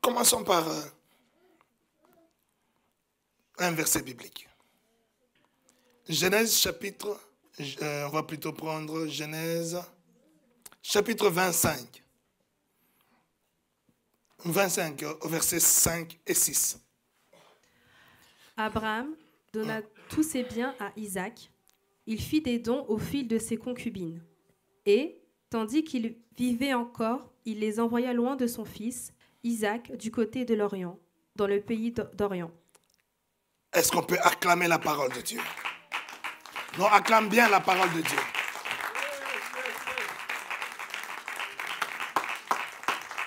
Commençons par un verset biblique. Genèse chapitre, on va plutôt prendre Genèse chapitre 25. 25 au verset 5 et 6. Abraham donna tous ses biens à Isaac. Il fit des dons au fil de ses concubines. Et, tandis qu'il vivait encore, il les envoya loin de son fils, Isaac, du côté de l'Orient, dans le pays d'Orient. Est-ce qu'on peut acclamer la parole de Dieu? Non, acclame bien la parole de Dieu.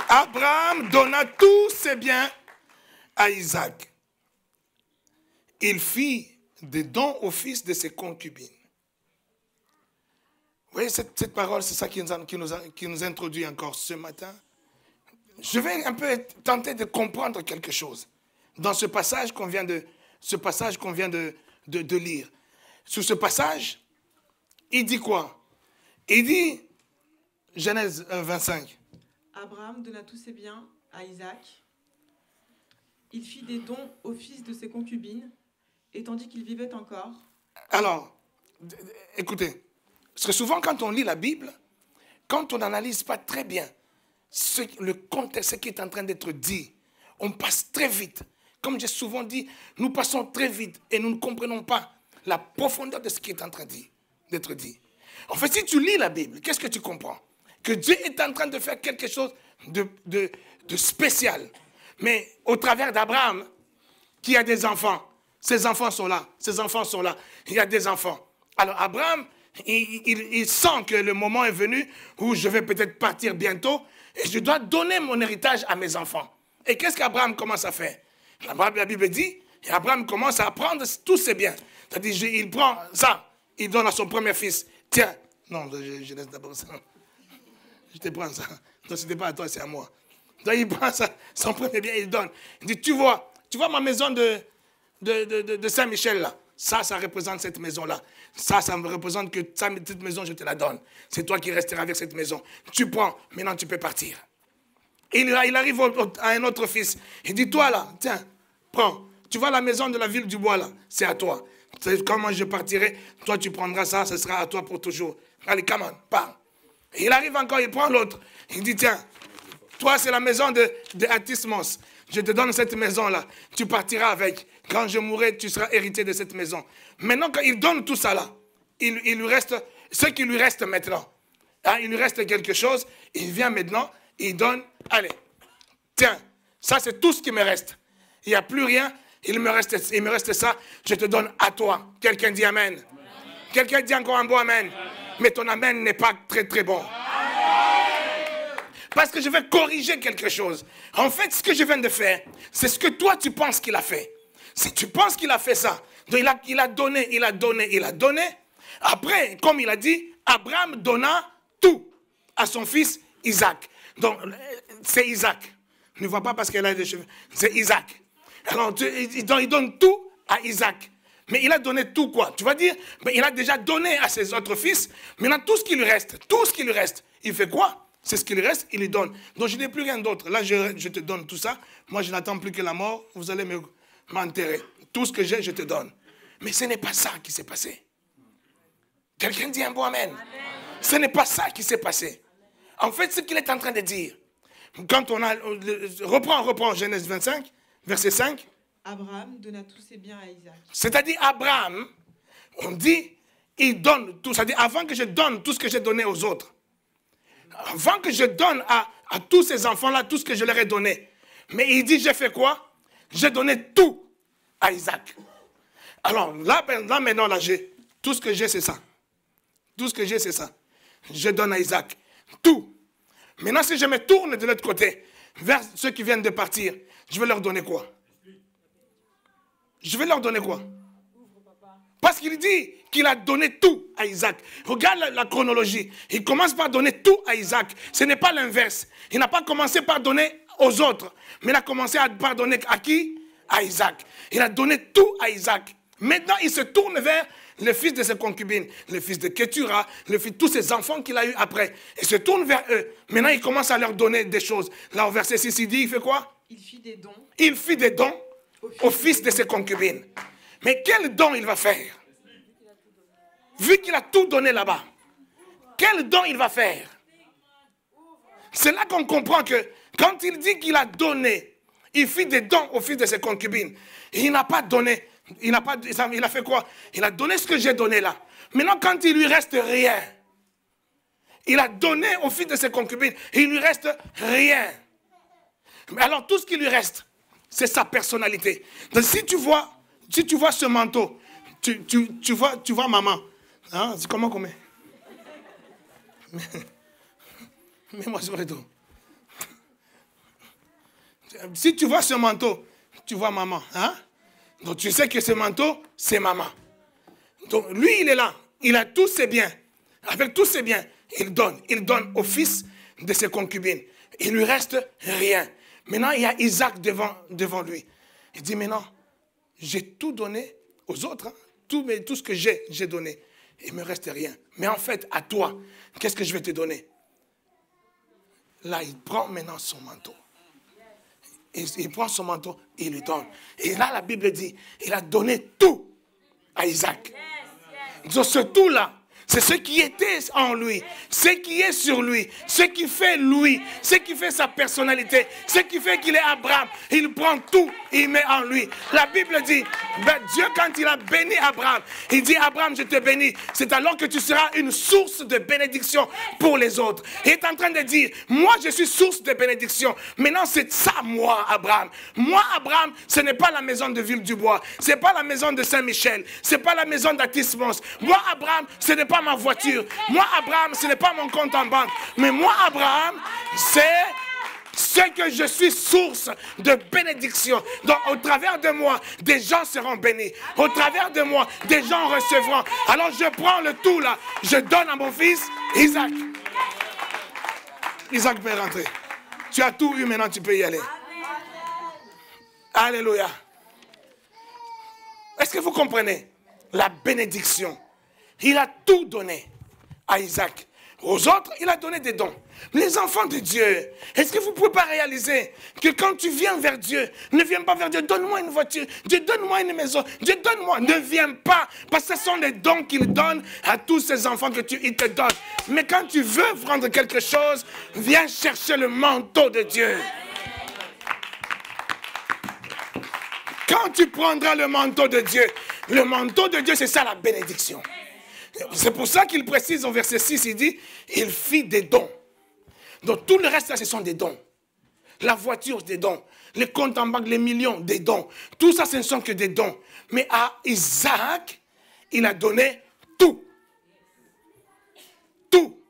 Abraham donna tous ses biens à Isaac. Il fit des dons au fils de ses concubines. Vous voyez, cette parole, c'est ça qui nous introduit encore ce matin. Je vais un peu tenter de comprendre quelque chose dans ce passage qu'on vient de lire. Sur ce passage, il dit quoi? Il dit, Genèse 25. Abraham donna tous ses biens à Isaac. Il fit des dons au fils de ses concubines, et tandis qu'il vivait encore. Alors, écoutez, parce que souvent quand on lit la Bible, quand on n'analyse pas très bien le contexte, ce qui est en train d'être dit, on passe très vite. Comme j'ai souvent dit, nous passons très vite et nous ne comprenons pas la profondeur de ce qui est en train d'être dit. En fait, si tu lis la Bible, qu'est-ce que tu comprends? Que Dieu est en train de faire quelque chose de spécial. Mais au travers d'Abraham, qui a des enfants, ses enfants sont là, ses enfants sont là, il y a des enfants. Alors Abraham, il sent que le moment est venu où je vais peut-être partir bientôt et je dois donner mon héritage à mes enfants. Et qu'est-ce qu'Abraham commence à faire? La Bible dit, et Abraham commence à prendre tous ses biens. C'est-à-dire, il prend ça, il donne à son premier fils. Tiens, non, je laisse d'abord ça. Je te prends ça. Non, ce n'était pas à toi, c'est à moi. Donc, il prend ça, son premier bien, il donne. Il dit, tu vois ma maison de Saint-Michel, là. Ça représente cette maison-là. Ça me représente que cette maison, je te la donne. C'est toi qui resteras avec cette maison. Tu prends, maintenant tu peux partir. Il arrive à un autre fils. Il dit, toi là, tiens, prends. Tu vois la maison de la ville du bois là, c'est à toi. Comment je partirai, toi tu prendras ça, ce sera à toi pour toujours. Allez, come on, pars. Et il arrive encore, il prend l'autre. Il dit, tiens, toi c'est la maison de Atismos. Je te donne cette maison-là. Tu partiras avec. Quand je mourrai, tu seras héritier de cette maison. Maintenant, quand il donne tout ça là, il lui reste ce qui lui reste maintenant. Hein, il lui reste quelque chose. Il vient maintenant, il donne. Allez, tiens, ça c'est tout ce qui me reste. Il n'y a plus rien. Il me reste ça. Je te donne à toi. Quelqu'un dit amen. Amen. Quelqu'un dit encore un bon amen. Amen. Mais ton amen n'est pas très très bon. Parce que je vais corriger quelque chose. En fait, ce que je viens de faire, c'est ce que toi, tu penses qu'il a fait. Si tu penses qu'il a fait ça, donc il a donné. Après, comme il a dit, Abraham donna tout à son fils Isaac. Donc, c'est Isaac. Ne vois pas parce qu'elle a des cheveux. C'est Isaac. Alors, il donne tout à Isaac. Mais il a donné tout quoi? Tu vas dire, mais il a déjà donné à ses autres fils. Maintenant, tout ce qui lui reste, il fait quoi? C'est ce qu'il reste, il lui donne. Donc je n'ai plus rien d'autre. Là, je te donne tout ça. Moi, je n'attends plus que la mort. Vous allez m'enterrer. Tout ce que j'ai, je te donne. Mais ce n'est pas ça qui s'est passé. Quelqu'un dit un bon amen. Amen. Ce n'est pas ça qui s'est passé. En fait, ce qu'il est en train de dire, quand on a... Reprends Genèse 25, verset 5. Abraham donna tous ses biens à Isaac. C'est-à-dire, Abraham, on dit, il donne tout. C'est-à-dire, avant que je donne tout ce que j'ai donné aux autres, avant que je donne à tous ces enfants-là tout ce que je leur ai donné. Mais il dit, j'ai fait quoi? J'ai donné tout à Isaac. Alors là maintenant, tout ce que j'ai, c'est ça. Tout ce que j'ai, c'est ça. Je donne à Isaac tout. Maintenant, si je me tourne de l'autre côté, vers ceux qui viennent de partir, je vais leur donner quoi? Je vais leur donner quoi? Parce qu'il dit qu'il a donné tout à Isaac. Regarde la chronologie. Il commence par donner tout à Isaac. Ce n'est pas l'inverse. Il n'a pas commencé par donner aux autres. Mais il a commencé par donner à qui? À Isaac. Il a donné tout à Isaac. Maintenant, il se tourne vers le fils de ses concubines, le fils de Ketura, le fils de tous ses enfants qu'il a eu après. Il se tourne vers eux. Maintenant, il commence à leur donner des choses. Là, au verset 6, il dit, il fait quoi? Il fit des dons. Il fit des dons au fils de ses concubines. Mais quel don il va faire? Vu qu'il a tout donné là-bas, quel don il va faire? C'est là qu'on comprend que quand il dit qu'il a donné, il fit des dons au fils de ses concubines. Et il n'a pas donné, il a fait quoi? Il a donné ce que j'ai donné là. Maintenant, quand il lui reste rien, il a donné au fils de ses concubines, et il lui reste rien. Mais alors, tout ce qui lui reste, c'est sa personnalité. Donc, si tu vois ce manteau, tu vois maman. Hein? C'est comment qu'on met? Mets-moi sur le dos. Si tu vois ce manteau, tu vois maman. Hein? Donc tu sais que ce manteau, c'est maman. Donc lui, il est là. Il a tous ses biens. Avec tous ses biens, il donne. Il donne au fils de ses concubines. Il lui reste rien. Maintenant, il y a Isaac devant lui. Il dit, maintenant, j'ai tout donné aux autres. Hein? Tout ce que j'ai donné. Il ne me reste rien. Mais en fait, à toi, qu'est-ce que je vais te donner? Là, il prend maintenant son manteau. Il prend son manteau et il lui donne. Et là, la Bible dit, il a donné tout à Isaac. Donc ce tout-là, c'est ce qui était en lui, ce qui est sur lui, ce qui fait lui, ce qui fait sa personnalité, ce qui fait qu'il est Abraham. Il prend tout et il met en lui. La Bible dit, Dieu quand il a béni Abraham, il dit, Abraham, je te bénis. C'est alors que tu seras une source de bénédiction pour les autres. Il est en train de dire, moi je suis source de bénédiction. Maintenant c'est ça moi, Abraham. Moi, Abraham, ce n'est pas la maison de Ville-du-Bois. Ce n'est pas la maison de Saint-Michel. Ce n'est pas la maison d'Atis-Mons. Moi, Abraham, ce n'est pas ma voiture. Moi, Abraham, ce n'est pas mon compte en banque. Mais moi, Abraham, c'est ce que je suis source de bénédiction. Donc, au travers de moi, des gens seront bénis. Au travers de moi, des gens recevront. Alors, je prends le tout là. Je donne à mon fils, Isaac. Isaac peut rentrer. Tu as tout eu, maintenant tu peux y aller. Alléluia. Est-ce que vous comprenez? La bénédiction. Il a tout donné à Isaac. Aux autres, il a donné des dons. Les enfants de Dieu, est-ce que vous ne pouvez pas réaliser que quand tu viens vers Dieu, ne viens pas vers Dieu, donne-moi une voiture, Dieu donne-moi une maison, Dieu donne-moi, ne viens pas, parce que ce sont les dons qu'il donne à tous ces enfants il te donne. Mais quand tu veux prendre quelque chose, viens chercher le manteau de Dieu. Quand tu prendras le manteau de Dieu, c'est ça la bénédiction. C'est pour ça qu'il précise en verset 6, il dit, il fit des dons. Donc tout le reste là, ce sont des dons. La voiture, des dons. Les comptes en banque, les millions, des dons. Tout ça, ce ne sont que des dons. Mais à Isaac, il a donné tout. Tout.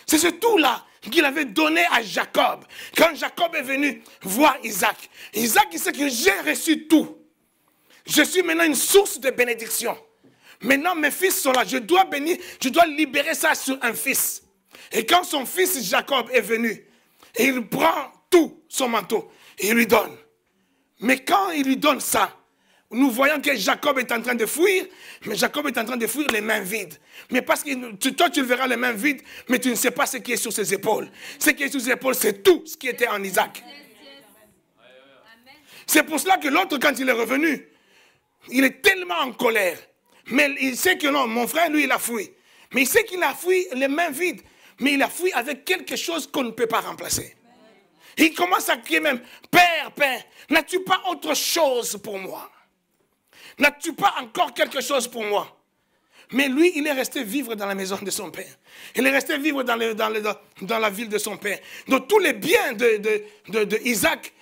C'est ce tout-là qu'il avait donné à Jacob. Quand Jacob est venu voir Isaac, Isaac, il sait que j'ai reçu tout. Je suis maintenant une source de bénédiction. Maintenant, mes fils sont là. Je dois bénir, je dois libérer ça sur un fils. Et quand son fils Jacob est venu, il prend tout son manteau et il lui donne. Mais quand il lui donne ça, nous voyons que Jacob est en train de fuir, mais Jacob est en train de fuir les mains vides. Mais parce que toi, tu le verras les mains vides, mais tu ne sais pas ce qui est sur ses épaules. Ce qui est sur ses épaules, c'est tout ce qui était en Isaac. C'est pour cela que l'autre, quand il est revenu, il est tellement en colère. Mais il sait que non, mon frère, lui, il a fui. Mais il sait qu'il a fui les mains vides. Mais il a fui avec quelque chose qu'on ne peut pas remplacer. Il commence à crier même, Père, Père, n'as-tu pas autre chose pour moi? N'as-tu pas encore quelque chose pour moi? Mais lui, il est resté vivre dans la maison de son père. Il est resté vivre dans la ville de son père. Donc tous les biens de Isaac,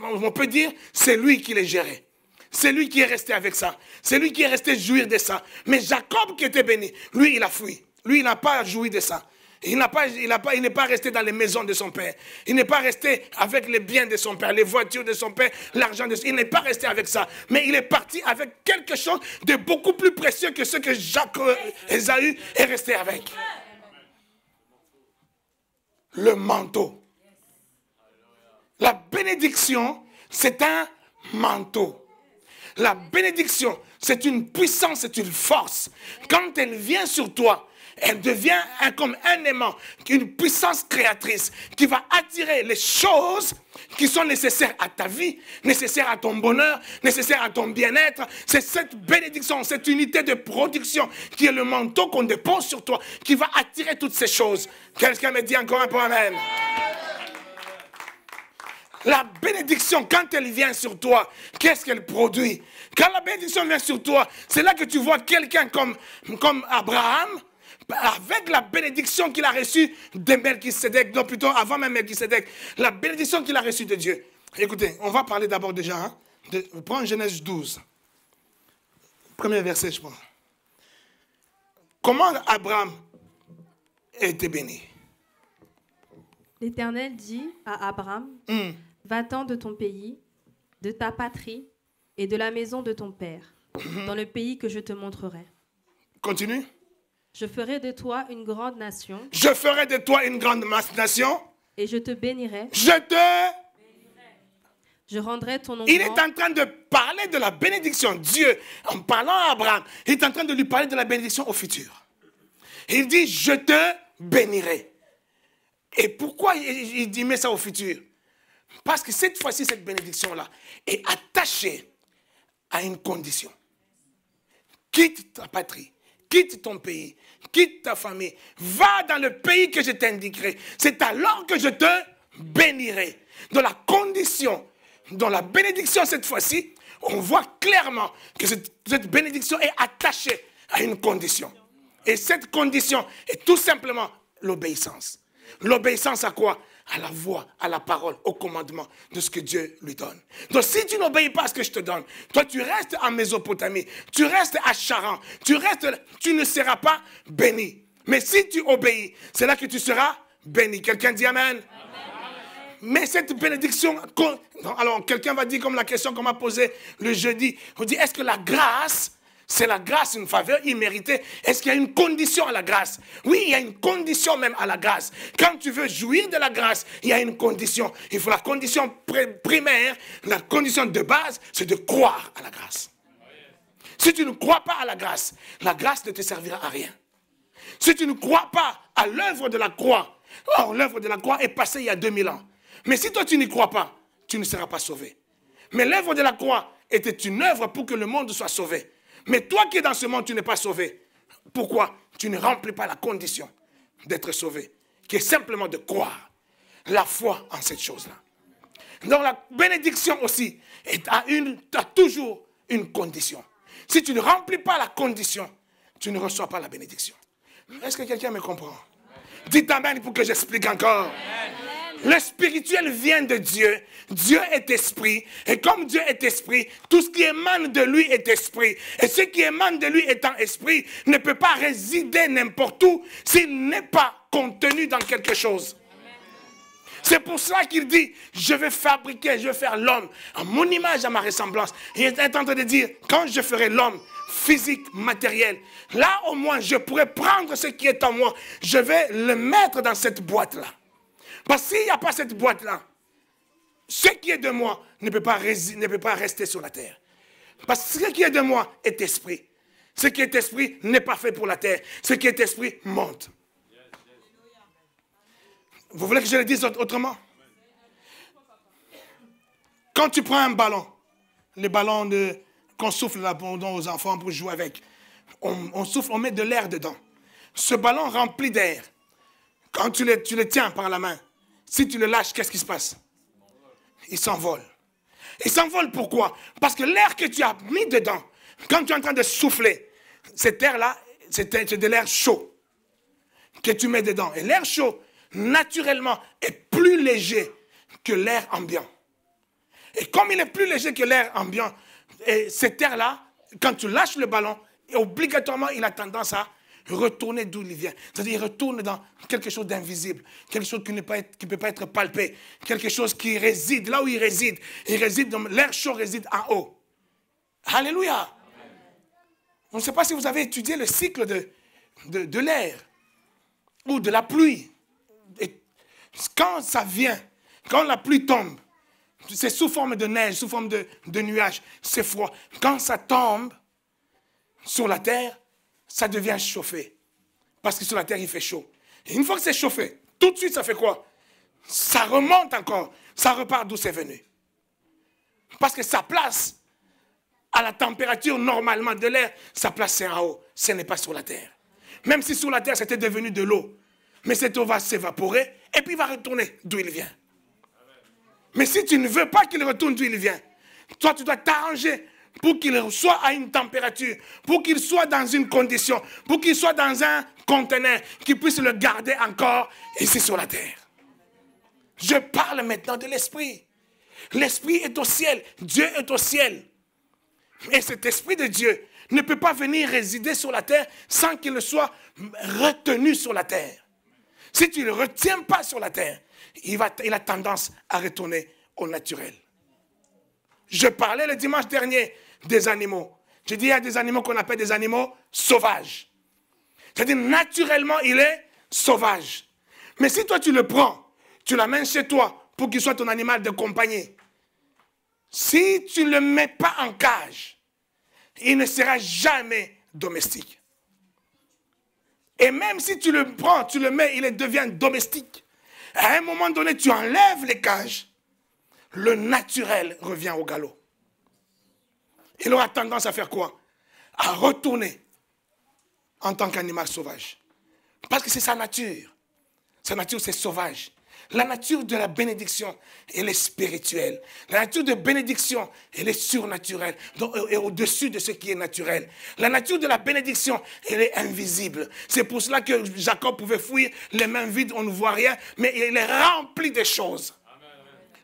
on peut dire, c'est lui qui les gérait. C'est lui qui est resté avec ça. C'est lui qui est resté jouir de ça. Mais Jacob qui était béni, lui, il a fui. Lui, il n'a pas joui de ça. Il n'est pas resté dans les maisons de son père. Il n'est pas resté avec les biens de son père, les voitures de son père, l'argent de son père. Il n'est pas resté avec ça. Mais il est parti avec quelque chose de beaucoup plus précieux que ce que Ésaü est resté avec. Le manteau. La bénédiction, c'est un manteau. La bénédiction, c'est une puissance, c'est une force. Quand elle vient sur toi, Elle devient comme un aimant, une puissance créatrice qui va attirer les choses qui sont nécessaires à ta vie, nécessaires à ton bonheur, nécessaires à ton bien-être. C'est cette bénédiction, cette unité de production qui est le manteau qu'on dépose sur toi, qui va attirer toutes ces choses. Quelqu'un me dit encore un peu amen. La bénédiction, quand elle vient sur toi, qu'est-ce qu'elle produit? Quand la bénédiction vient sur toi, c'est là que tu vois quelqu'un comme Abraham, avec la bénédiction qu'il a reçue de Melchisédek, non plutôt avant même Melchisédek, la bénédiction qu'il a reçue de Dieu. Écoutez, on va parler d'abord déjà, prends Genèse 12, premier verset je pense. Comment Abraham a été béni? L'Éternel dit à Abraham, va-t'en de ton pays, de ta patrie et de la maison de ton père, dans le pays que je te montrerai. Continue. Je ferai de toi une grande nation. Je ferai de toi une grande nation. Et je te bénirai. Je rendrai ton nom grand. Il est en train de parler de la bénédiction. Dieu, en parlant à Abraham, il est en train de lui parler de la bénédiction au futur. Il dit, je te bénirai. Et pourquoi il met ça au futur? Parce que cette fois-ci, cette bénédiction-là est attachée à une condition. Quitte ta patrie, quitte ton pays, quitte ta famille, va dans le pays que je t'indiquerai. C'est alors que je te bénirai. Dans la condition, dans la bénédiction cette fois-ci, on voit clairement que cette bénédiction est attachée à une condition. Et cette condition est tout simplement l'obéissance. L'obéissance à quoi? À la voix, à la parole, au commandement de ce que Dieu lui donne. Donc si tu n'obéis pas à ce que je te donne, toi tu restes en Mésopotamie, tu restes à Charan, tu ne seras pas béni. Mais si tu obéis, c'est là que tu seras béni. Quelqu'un dit Amen. Mais cette bénédiction, alors quelqu'un va dire comme la question qu'on m'a posée le jeudi, on dit est-ce que la grâce, c'est la grâce, une faveur imméritée? Est-ce qu'il y a une condition à la grâce? Oui, il y a une condition même à la grâce. Quand tu veux jouir de la grâce, il y a une condition. Il faut la condition primaire, la condition de base, c'est de croire à la grâce. Si tu ne crois pas à la grâce ne te servira à rien. Si tu ne crois pas à l'œuvre de la croix, or l'œuvre de la croix est passée il y a 2000 ans. Mais si toi tu n'y crois pas, tu ne seras pas sauvé. Mais l'œuvre de la croix était une œuvre pour que le monde soit sauvé. Mais toi qui es dans ce monde, tu n'es pas sauvé. Pourquoi? Tu ne remplis pas la condition d'être sauvé, qui est simplement de croire la foi en cette chose-là. Donc la bénédiction aussi a toujours une condition. Si tu ne remplis pas la condition, tu ne reçois pas la bénédiction. Est-ce que quelqu'un me comprend? Dites Amen pour que j'explique encore. Amen. Le spirituel vient de Dieu. Dieu est esprit. Et comme Dieu est esprit, tout ce qui émane de lui est esprit. Et ce qui émane de lui étant esprit ne peut pas résider n'importe où s'il n'est pas contenu dans quelque chose. C'est pour cela qu'il dit, je vais faire l'homme à mon image, à ma ressemblance. Il est en train de dire, quand je ferai l'homme physique, matériel, là au moins je pourrai prendre ce qui est en moi, je vais le mettre dans cette boîte-là. Parce que s'il n'y a pas cette boîte-là, ce qui est de moi ne peut pas rester sur la terre. Parce que ce qui est de moi est esprit. Ce qui est esprit n'est pas fait pour la terre. Ce qui est esprit monte. Vous voulez que je le dise autrement? Quand tu prends un ballon, les ballons qu'on souffle là aux enfants pour jouer avec, on souffle, on met de l'air dedans. Ce ballon rempli d'air, quand tu le tiens par la main, si tu le lâches, qu'est-ce qui se passe? Il s'envole. Il s'envole pourquoi? Parce que l'air que tu as mis dedans, quand tu es en train de souffler, cet air-là, c'est de l'air chaud que tu mets dedans. Et l'air chaud, naturellement, est plus léger que l'air ambiant. Et comme il est plus léger que l'air ambiant, et cet air-là, quand tu lâches le ballon, obligatoirement, il a tendance à retourner d'où il vient. C'est-à-dire, il retourne dans quelque chose d'invisible, quelque chose qui ne peut pas être palpé, quelque chose qui réside, là où il réside, l'air chaud réside en haut. Alléluia. On ne sait pas si vous avez étudié le cycle de l'air ou de la pluie. Et quand ça vient, quand la pluie tombe, c'est sous forme de neige, sous forme de nuages, c'est froid. Quand ça tombe sur la terre, ça devient chauffé. Parce que sur la terre, il fait chaud. Et une fois que c'est chauffé, tout de suite, ça fait quoi? Ça remonte encore. Ça repart d'où c'est venu. Parce que sa place, à la température normalement de l'air, sa place c'est en haut. Ce n'est pas sur la terre. Même si sur la terre, c'était devenu de l'eau. Mais cette eau va s'évaporer et puis il va retourner d'où il vient. Mais si tu ne veux pas qu'il retourne d'où il vient, toi, tu dois t'arranger pour qu'il soit à une température, pour qu'il soit dans une condition, pour qu'il soit dans un conteneur, qu'il puisse le garder encore ici sur la terre. Je parle maintenant de l'esprit. L'esprit est au ciel. Dieu est au ciel. Et cet esprit de Dieu ne peut pas venir résider sur la terre sans qu'il soit retenu sur la terre. Si tu ne le retiens pas sur la terre, il a tendance à retourner au naturel. Je parlais le dimanche dernier des animaux. J'ai dit il y a des animaux qu'on appelle des animaux sauvages. C'est-à-dire naturellement il est sauvage. Mais si toi tu le prends, tu l'amènes chez toi pour qu'il soit ton animal de compagnie. Si tu ne le mets pas en cage, il ne sera jamais domestique. Et même si tu le prends, tu le mets, il devient domestique. À un moment donné, tu enlèves les cages, le naturel revient au galop. Il aura tendance à faire quoi? À retourner en tant qu'animal sauvage. Parce que c'est sa nature. Sa nature, c'est sauvage. La nature de la bénédiction, elle est spirituelle. La nature de bénédiction, elle est surnaturelle. Donc, elle est au-dessus de ce qui est naturel. La nature de la bénédiction, elle est invisible. C'est pour cela que Jacob pouvait fuir les mains vides, on ne voit rien, mais il est rempli de choses.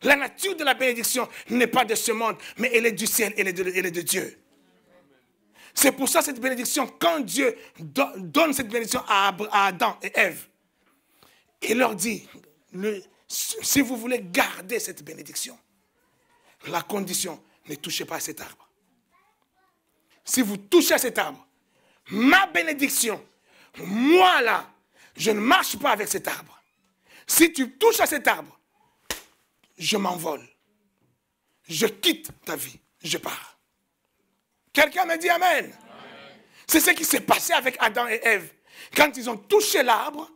La nature de la bénédiction n'est pas de ce monde, mais elle est du ciel, elle est de Dieu. C'est pour ça cette bénédiction, quand Dieu donne cette bénédiction à Adam et Ève, il leur dit, si vous voulez garder cette bénédiction, la condition, ne touchez pas à cet arbre. Si vous touchez à cet arbre, ma bénédiction, moi là, je ne marche pas avec cet arbre. Si tu touches à cet arbre, je m'envole. Je quitte ta vie. Je pars. Quelqu'un me dit Amen. C'est ce qui s'est passé avec Adam et Ève. Quand ils ont touché l'arbre,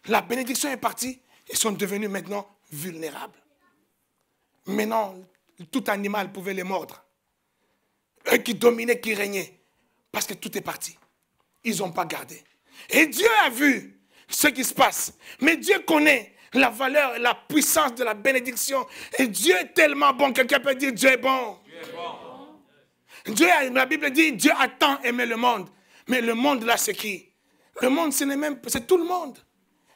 la bénédiction est partie. Ils sont devenus maintenant vulnérables. Maintenant, tout animal pouvait les mordre. Eux qui dominaient, qui régnaient. Parce que tout est parti. Ils n'ont pas gardé. Et Dieu a vu ce qui se passe. Mais Dieu connaît la valeur, la puissance de la bénédiction. Et Dieu est tellement bon. Quelqu'un peut dire Dieu est bon. Dieu est bon. Dieu, la Bible dit Dieu a tant aimé le monde. Mais le monde là c'est qui? Le monde c'est tout le monde.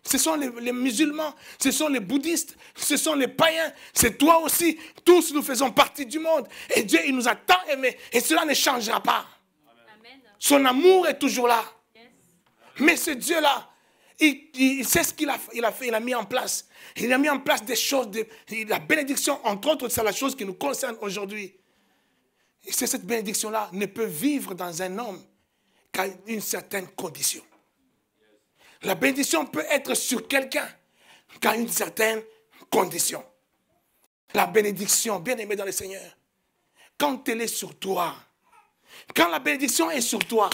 Ce sont les musulmans, ce sont les bouddhistes, ce sont les païens, c'est toi aussi. Tous nous faisons partie du monde. Et Dieu il nous a tant aimés. Et cela ne changera pas. Amen. Son amour est toujours là. Yes. Mais ce Dieu-là, il sait ce qu'il a fait, il a mis en place. Il a mis en place des choses, la bénédiction, entre autres, c'est la chose qui nous concerne aujourd'hui. Et cette bénédiction-là ne peut vivre dans un homme qu'à une certaine condition. La bénédiction peut être sur quelqu'un qu'à une certaine condition. La bénédiction, bien aimé dans le Seigneur, quand elle est sur toi, quand la bénédiction est sur toi,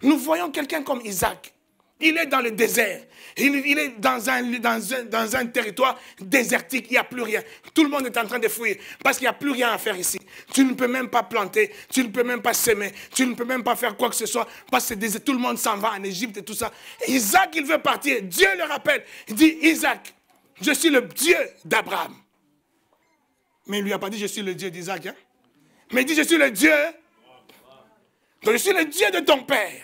nous voyons quelqu'un comme Isaac. Il est dans le désert. Il est dans un territoire désertique. Il n'y a plus rien. Tout le monde est en train de fuir parce qu'il n'y a plus rien à faire ici. Tu ne peux même pas planter. Tu ne peux même pas semer. Tu ne peux même pas faire quoi que ce soit parce que tout le monde s'en va en Égypte et tout ça. Et Isaac, il veut partir. Dieu le rappelle. Il dit, Isaac, je suis le Dieu d'Abraham. Mais il ne lui a pas dit, je suis le Dieu d'Isaac. Hein? Mais il dit, je suis le Dieu. Donc, je suis le Dieu de ton père.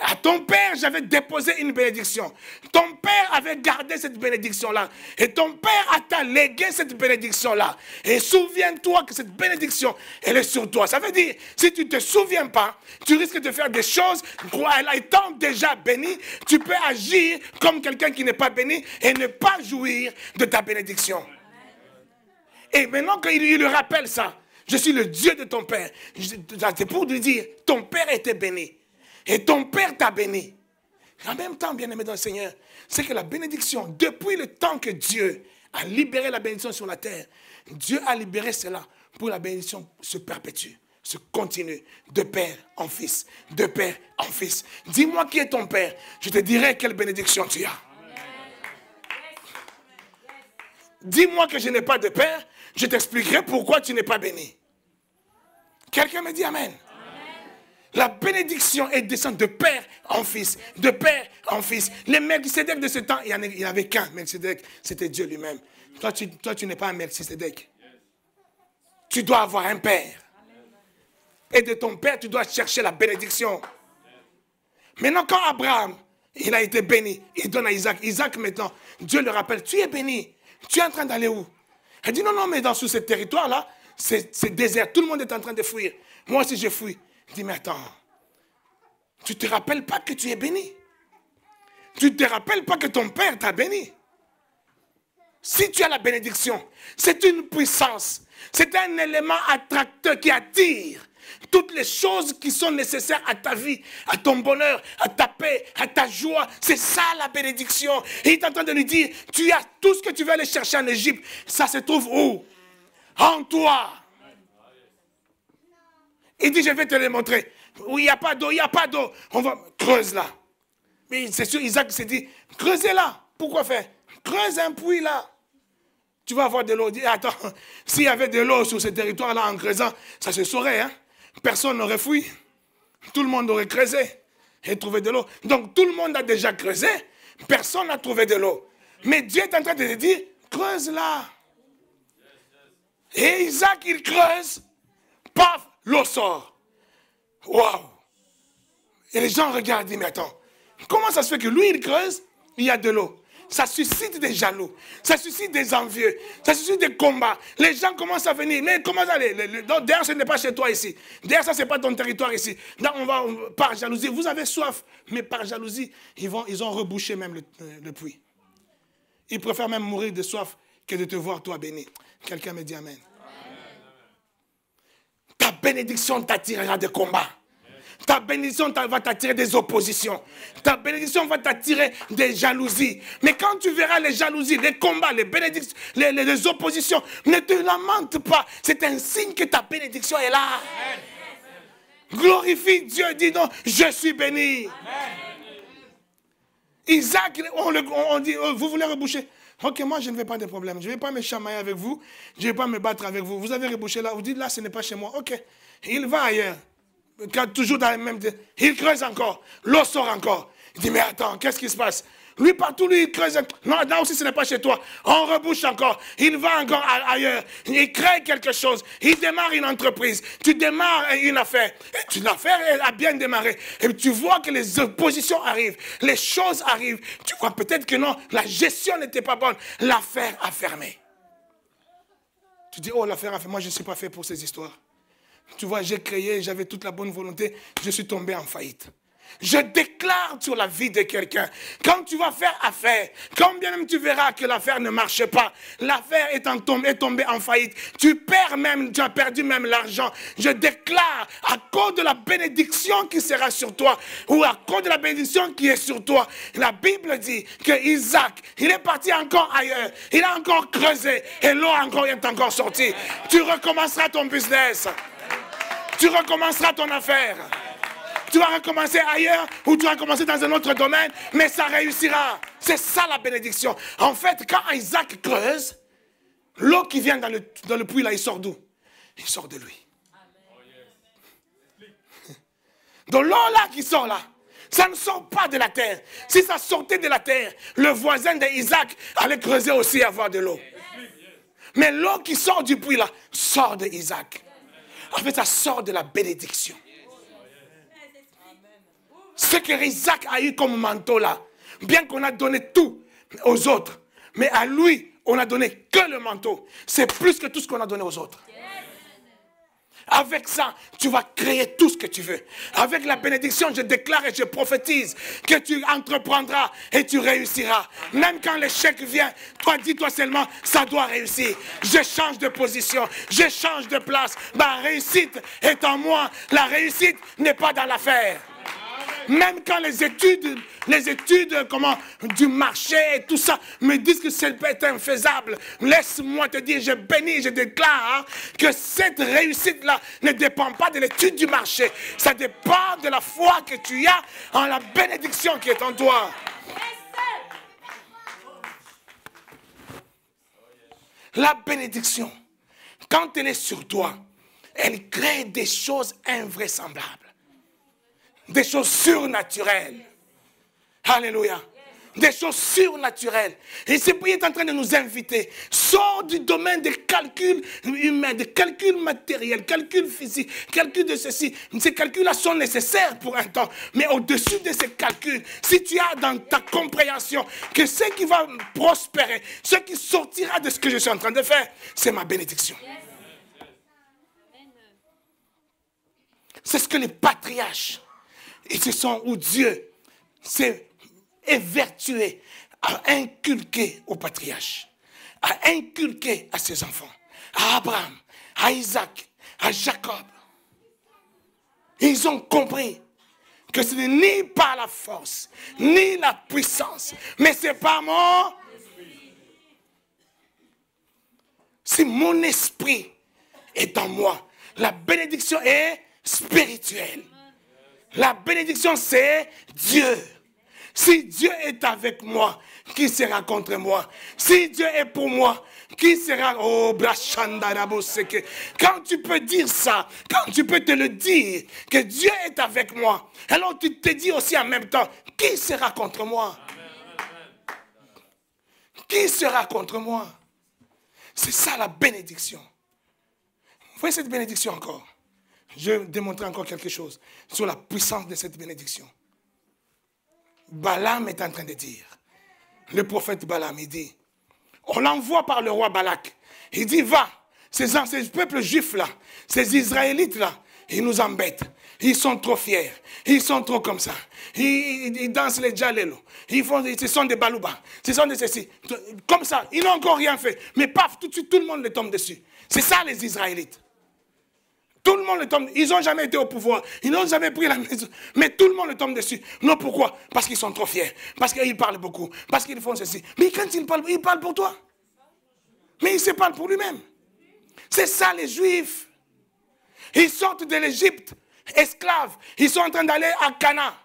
À ton père, j'avais déposé une bénédiction. Ton père avait gardé cette bénédiction-là. Et ton père t'a légué cette bénédiction-là. Et souviens-toi que cette bénédiction, elle est sur toi. Ça veut dire, si tu ne te souviens pas, tu risques de faire des choses, étant déjà béni, tu peux agir comme quelqu'un qui n'est pas béni et ne pas jouir de ta bénédiction. Et maintenant qu'il lui rappelle ça, je suis le Dieu de ton père. C'est pour lui dire, ton père était béni. Et ton père t'a béni. En même temps, bien-aimé dans le Seigneur, c'est que la bénédiction, depuis le temps que Dieu a libéré la bénédiction sur la terre, Dieu a libéré cela pour que la bénédiction se perpétue. se continue de père en fils, de père en fils. Dis-moi qui est ton père, je te dirai quelle bénédiction tu as. Dis-moi que je n'ai pas de père, je t'expliquerai pourquoi tu n'es pas béni. Quelqu'un me dit amen. La bénédiction est descendue de père en fils, de père en fils. Les Melchisédek de ce temps, il n'y avait qu'un Melchisédek, c'était Dieu lui-même. Toi, tu n'es pas un Melchisédek. Tu dois avoir un père. Et de ton père, tu dois chercher la bénédiction. Maintenant, quand Abraham, il a été béni, il donne à Isaac. Isaac, maintenant, Dieu le rappelle, tu es béni. Tu es en train d'aller où? Elle dit, non, mais sous ce territoire-là, c'est désert. Tout le monde est en train de fuir. Moi aussi, je fuis. Il dit, mais attends, tu ne te rappelles pas que tu es béni? Tu ne te rappelles pas que ton père t'a béni? Si tu as la bénédiction, c'est une puissance. C'est un élément attracteur qui attire toutes les choses qui sont nécessaires à ta vie, à ton bonheur, à ta paix, à ta joie. C'est ça la bénédiction. Et il est en train de lui dire, tu as tout ce que tu veux aller chercher en Égypte. Ça se trouve où? En toi. Il dit, je vais te le montrer. Oui, il n'y a pas d'eau, il n'y a pas d'eau. On va creuse là. Mais c'est sûr, Isaac s'est dit, creusez là. Pourquoi faire? Creuse un puits là. Tu vas avoir de l'eau. Dis, attends, s'il y avait de l'eau sur ce territoire-là en creusant, ça se saurait, hein? Personne n'aurait fui. Tout le monde aurait creusé et trouvé de l'eau. Donc tout le monde a déjà creusé. Personne n'a trouvé de l'eau. Mais Dieu est en train de te dire, creuse là. Et Isaac, il creuse. Paf, l'eau sort. Waouh. Et les gens regardent et disent, mais attends, comment ça se fait que lui, il creuse, il y a de l'eau? Ça suscite des jaloux, ça suscite des envieux, ça suscite des combats. Les gens commencent à venir. Mais comment ça d'ailleurs, ce n'est pas chez toi ici. D'ailleurs, ça, ce n'est pas ton territoire ici. Donc, par jalousie, vous avez soif. Mais par jalousie, ils ont rebouché même le puits. Ils préfèrent même mourir de soif que de te voir, toi, béni. Quelqu'un me dit amen. Ta bénédiction t'attirera des combats. Ta bénédiction va t'attirer des oppositions. Ta bénédiction va t'attirer des jalousies. Mais quand tu verras les jalousies, les combats, les bénédictions, les oppositions, ne te lamente pas. C'est un signe que ta bénédiction est là. Amen. Glorifie Dieu, dis non, je suis béni. Amen. Isaac, on dit, vous voulez reboucher? Ok, moi je ne vais pas de problème. Je ne vais pas me chamailler avec vous. Je ne vais pas me battre avec vous. Vous avez rebouché là. Vous dites là, ce n'est pas chez moi. Ok, il va ailleurs. Toujours dans les mêmes... Il creuse encore. L'eau sort encore. Il dit, mais attends, qu'est-ce qui se passe? Lui, partout, lui, il creuse. Non, là aussi, ce n'est pas chez toi. On rebouche encore. Il va encore ailleurs. Il crée quelque chose. Il démarre une entreprise. Tu démarres une affaire. Et l'affaire a bien démarré. Et tu vois que les oppositions arrivent. Les choses arrivent. Tu vois peut-être que non, la gestion n'était pas bonne. L'affaire a fermé. Tu dis, oh, l'affaire a fermé. Moi, je ne suis pas fait pour ces histoires. Tu vois, j'ai créé, j'avais toute la bonne volonté, je suis tombé en faillite. Je déclare sur la vie de quelqu'un, quand tu vas faire affaire, quand bien même tu verras que l'affaire ne marche pas, l'affaire est tombée en faillite, tu perds même, tu as perdu même l'argent. Je déclare, à cause de la bénédiction qui sera sur toi, ou à cause de la bénédiction qui est sur toi, la Bible dit que Isaac, il est parti encore ailleurs, il a encore creusé, et l'eau est encore sortie. Tu recommenceras ton business. Tu recommenceras ton affaire. Tu vas recommencer ailleurs ou tu vas recommencer dans un autre domaine, mais ça réussira. C'est ça la bénédiction. En fait, quand Isaac creuse, l'eau qui vient dans le puits, là, il sort d'où? Il sort de lui. Donc l'eau là qui sort là, ça ne sort pas de la terre. Si ça sortait de la terre, le voisin d'Isaac allait creuser aussi et avoir de l'eau. Mais l'eau qui sort du puits là, sort d'Isaac. En fait, ça sort de la bénédiction. Ce que Isaac a eu comme manteau là, bien qu'on a donné tout aux autres, mais à lui, on n'a donné que le manteau. C'est plus que tout ce qu'on a donné aux autres. Avec ça, tu vas créer tout ce que tu veux. Avec la bénédiction, je déclare et je prophétise que tu entreprendras et tu réussiras. Même quand l'échec vient, toi, dis-toi seulement, ça doit réussir. Je change de position, je change de place. Ma réussite est en moi. La réussite n'est pas dans l'affaire. Même quand les études du marché et tout ça me disent que c'est infaisable, laisse-moi te dire, je bénis, je déclare que cette réussite-là ne dépend pas de l'étude du marché. Ça dépend de la foi que tu as en la bénédiction qui est en toi. La bénédiction, quand elle est sur toi, elle crée des choses invraisemblables, des choses surnaturelles. Alléluia. Des choses surnaturelles. Et c'est pourquoi il est en train de nous inviter. Sors du domaine des calculs humains, des calculs matériels, calculs physiques, calculs de ceci. Ces calculs-là sont nécessaires pour un temps. Mais au-dessus de ces calculs, si tu as dans ta compréhension que ce qui va prospérer, ce qui sortira de ce que je suis en train de faire, c'est ma bénédiction. C'est ce que les patriarches, et ce sont où Dieu s'est évertué à inculquer aux patriarches, à inculquer à ses enfants, à Abraham, à Isaac, à Jacob. Ils ont compris que ce n'est ni par la force, ni la puissance, mais c'est par mon... Si mon esprit est en moi, la bénédiction est spirituelle. La bénédiction, c'est Dieu. Si Dieu est avec moi, qui sera contre moi? Si Dieu est pour moi, qui sera... Oh, Brashandaraboseke. Quand tu peux dire ça, quand tu peux te le dire, que Dieu est avec moi, alors tu te dis aussi en même temps, qui sera contre moi? Qui sera contre moi? C'est ça la bénédiction. Vous voyez cette bénédiction encore? Je vais démontrer encore quelque chose sur la puissance de cette bénédiction. Balaam est en train de dire, le prophète Balaam, il dit, on l'envoie par le roi Balak. Il dit, va, ces peuples juifs-là, ces Israélites-là, ils nous embêtent. Ils sont trop fiers. Ils sont trop comme ça. Ils dansent les djalélos. Ce sont des balouba. Ce sont des ceci. Comme ça, ils n'ont encore rien fait. Mais paf, tout de suite, tout le monde les tombe dessus. C'est ça les Israélites. Tout le monde le tombe. Ils n'ont jamais été au pouvoir. Ils n'ont jamais pris la maison. Mais tout le monde le tombe dessus. Non, pourquoi? Parce qu'ils sont trop fiers. Parce qu'ils parlent beaucoup. Parce qu'ils font ceci. Mais quand ils parlent pour toi. Mais ils se parlent pour lui-même. C'est ça les Juifs. Ils sortent de l'Égypte, esclaves. Ils sont en train d'aller à Cana.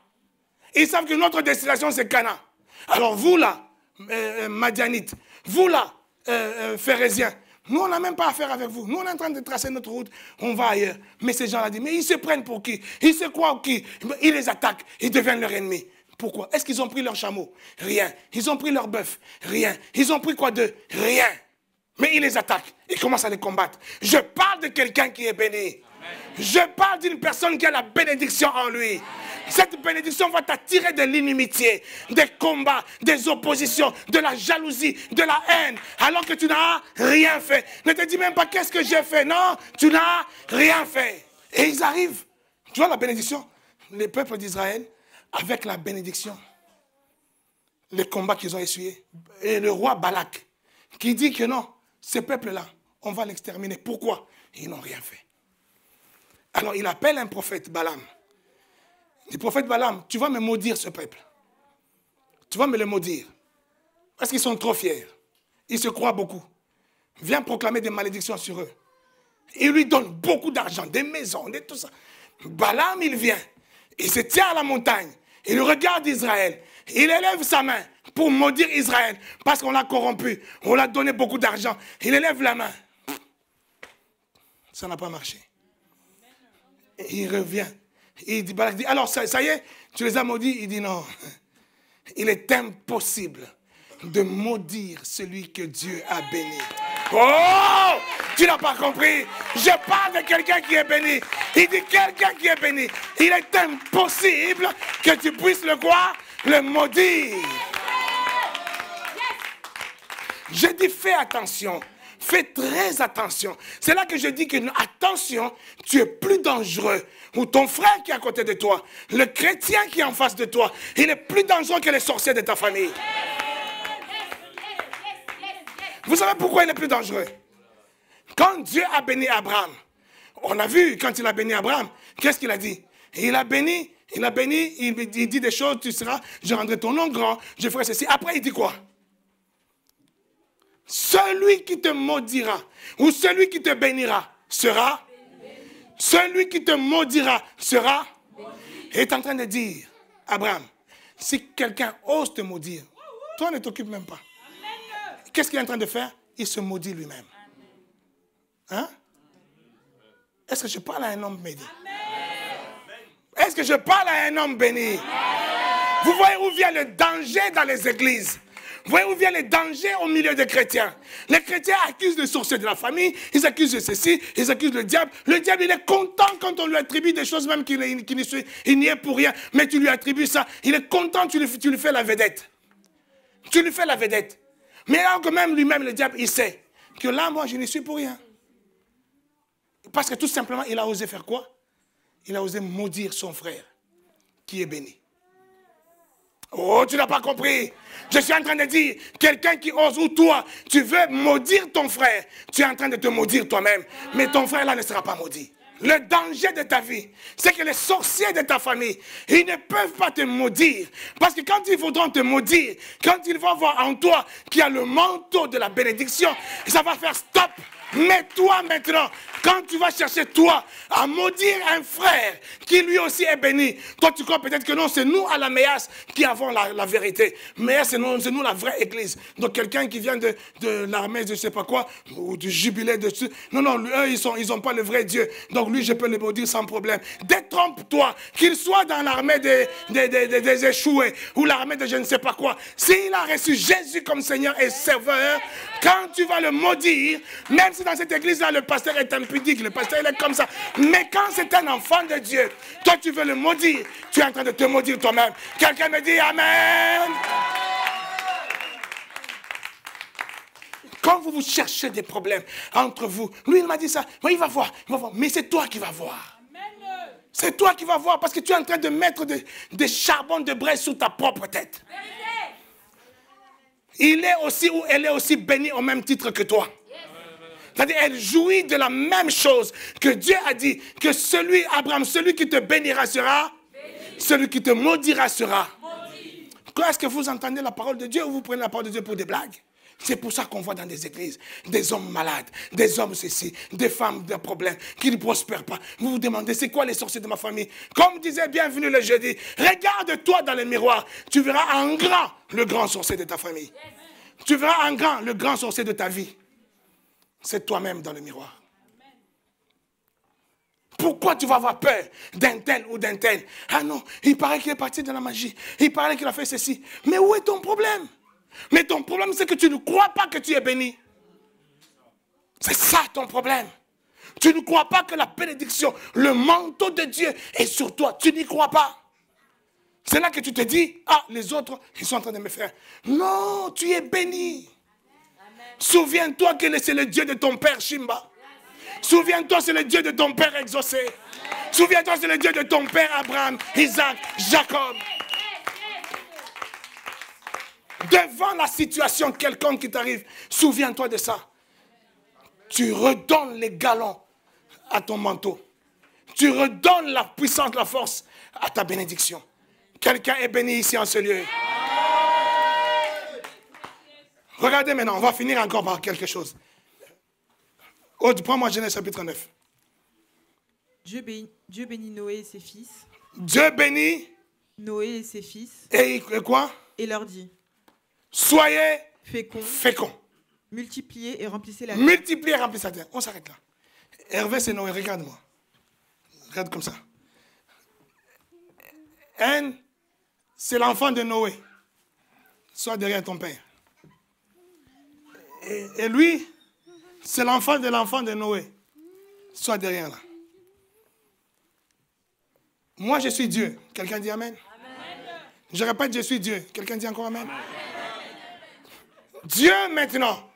Ils savent que notre destination, c'est Cana. Alors vous là, Madianites, vous là, Phérésiens, nous, on n'a même pas affaire avec vous. Nous, on est en train de tracer notre route. On va ailleurs. Mais ces gens-là disent, mais ils se prennent pour qui? Ils se croient qui? Ils les attaquent. Ils deviennent leurs ennemis. Pourquoi? Est-ce qu'ils ont pris leur chameau? Rien. Ils ont pris leur bœuf? Rien. Ils ont pris quoi d'eux? Rien. Mais ils les attaquent. Ils commencent à les combattre. Je parle de quelqu'un qui est béni. Je parle d'une personne qui a la bénédiction en lui. Cette bénédiction va t'attirer de l'inimitié, des combats, des oppositions, de la jalousie, de la haine, alors que tu n'as rien fait. Ne te dis même pas qu'est-ce que j'ai fait. Non, tu n'as rien fait. Et ils arrivent. Tu vois la bénédiction? Les peuples d'Israël, avec la bénédiction, les combats qu'ils ont essuyés. Et le roi Balak, qui dit que non, ces peuples-là, on va l'exterminer. Pourquoi? Ils n'ont rien fait. Alors il appelle un prophète Balaam. Le prophète Balaam, tu vas me maudire ce peuple. Tu vas me le maudire. Parce qu'ils sont trop fiers. Ils se croient beaucoup. Viens proclamer des malédictions sur eux. Il lui donne beaucoup d'argent, des maisons, tout ça. Balaam, il vient. Il se tient à la montagne. Il regarde Israël. Il élève sa main pour maudire Israël. Parce qu'on l'a corrompu. On l'a donné beaucoup d'argent. Il élève la main. Ça n'a pas marché. Et il revient. Il dit, Balak dit, alors ça y est, tu les as maudits? Il dit non. Il est impossible de maudire celui que Dieu a béni. Oh, tu n'as pas compris. Je parle de quelqu'un qui est béni. Il dit quelqu'un qui est béni. Il est impossible que tu puisses le quoi? Le maudire. Je dis fais attention. Fais très attention. C'est là que je dis que, attention, tu es plus dangereux. Ou ton frère qui est à côté de toi, le chrétien qui est en face de toi, il est plus dangereux que les sorciers de ta famille. Vous savez pourquoi il est plus dangereux? Quand Dieu a béni Abraham, on a vu quand il a béni Abraham, qu'est-ce qu'il a dit? Il a béni Il a béni, il dit des choses, tu seras, je rendrai ton nom grand, je ferai ceci. Après, il dit quoi? Celui qui te maudira ou celui qui te bénira sera. Celui qui te maudira sera. Il est en train de dire, Abraham, si quelqu'un ose te maudire, toi ne t'occupe même pas. Qu'est-ce qu'il est en train de faire? Il se maudit lui-même. Hein? Est-ce que je parle à un homme béni? Est-ce que je parle à un homme béni? Vous voyez où vient le danger dans les églises? Vous voyez où vient le danger au milieu des chrétiens? Les chrétiens accusent les sorciers de la famille, ils accusent de ceci, ils accusent le diable. Le diable, il est content quand on lui attribue des choses même qu'il n'y est pour rien. Mais tu lui attribues ça, il est content, tu lui fais la vedette. Tu lui fais la vedette. Mais alors que même lui-même, le diable, il sait que là, moi, je n'y suis pour rien. Parce que tout simplement, il a osé faire quoi? Il a osé maudire son frère, qui est béni. Oh, tu n'as pas compris. Je suis en train de dire, quelqu'un qui ose, ou toi, tu veux maudire ton frère, tu es en train de te maudire toi-même. Mais ton frère là ne sera pas maudit. Le danger de ta vie, c'est que les sorciers de ta famille, ils ne peuvent pas te maudire. Parce que quand ils voudront te maudire, quand ils vont voir en toi qu'il y a le manteau de la bénédiction, ça va faire stop. Mais toi maintenant, quand tu vas chercher toi à maudire un frère qui lui aussi est béni, toi tu crois peut-être que non, c'est nous à la Méas qui avons la vérité. Méas, c'est nous la vraie église. Donc quelqu'un qui vient de l'armée de je ne sais pas quoi, ou du jubilé de... Non, eux ils n'ont pas le vrai Dieu. Donc lui je peux le maudire sans problème. Détrompe-toi, qu'il soit dans l'armée des échoués, ou l'armée de je ne sais pas quoi. S'il a reçu Jésus comme Seigneur et Sauveur, quand tu vas le maudire, même si dans cette église-là, le pasteur est impudique, le pasteur il est comme ça. Mais quand c'est un enfant de Dieu, toi tu veux le maudire, tu es en train de te maudire toi-même. Quelqu'un me dit Amen. Quand vous cherchez des problèmes entre vous, lui il m'a dit ça, il va voir, mais c'est toi qui vas voir. C'est toi qui vas voir parce que tu es en train de mettre des charbons de braise sous ta propre tête. Il est aussi ou elle est aussi bénie au même titre que toi. C'est-à-dire, elle jouit de la même chose que Dieu a dit, que Abraham, celui qui te bénira sera, celui qui te maudira sera. Quand est-ce que vous entendez la parole de Dieu ou vous prenez la parole de Dieu pour des blagues? C'est pour ça qu'on voit dans des églises des hommes malades, des hommes ceci, des femmes de problèmes qui ne prospèrent pas. Vous vous demandez, c'est quoi les sorciers de ma famille? Comme disait Bienvenue le jeudi, regarde-toi dans le miroir, tu verras en grand le grand sorcier de ta famille. Tu verras en grand le grand sorcier de ta vie. C'est toi-même dans le miroir. Pourquoi tu vas avoir peur d'un tel ou d'un tel? Ah non, il paraît qu'il est parti de la magie. Il paraît qu'il a fait ceci. Mais où est ton problème? Mais ton problème, c'est que tu ne crois pas que tu es béni. C'est ça ton problème. Tu ne crois pas que la bénédiction, le manteau de Dieu est sur toi. Tu n'y crois pas. C'est là que tu te dis, ah, les autres, ils sont en train de me faire. Non, tu es béni. Souviens-toi que c'est le Dieu de ton père Shimba. Souviens-toi, c'est le Dieu de ton père exaucé. Souviens-toi, c'est le Dieu de ton père Abraham, Isaac, Jacob. Devant la situation quelconque qui t'arrive, souviens-toi de ça. Tu redonnes les galons à ton manteau. Tu redonnes la puissance, la force à ta bénédiction. Quelqu'un est béni ici en ce lieu. Regardez maintenant, on va finir encore par quelque chose. Prends-moi Genèse chapitre 9. Dieu bénit Noé et ses fils. Dieu bénit Noé et ses fils. Et quoi? Et leur dit, soyez féconds. Multipliez et remplissez la terre. Multipliez et remplissez la terre. On s'arrête là. Hervé, c'est Noé, regarde-moi. Regarde comme ça. Anne, c'est l'enfant de Noé. Sois derrière ton père. Et lui, c'est l'enfant de Noé. Sois derrière là. Moi, je suis Dieu. Quelqu'un dit Amen? Amen. Je répète, je suis Dieu. Quelqu'un dit encore Amen? Amen. Dieu maintenant,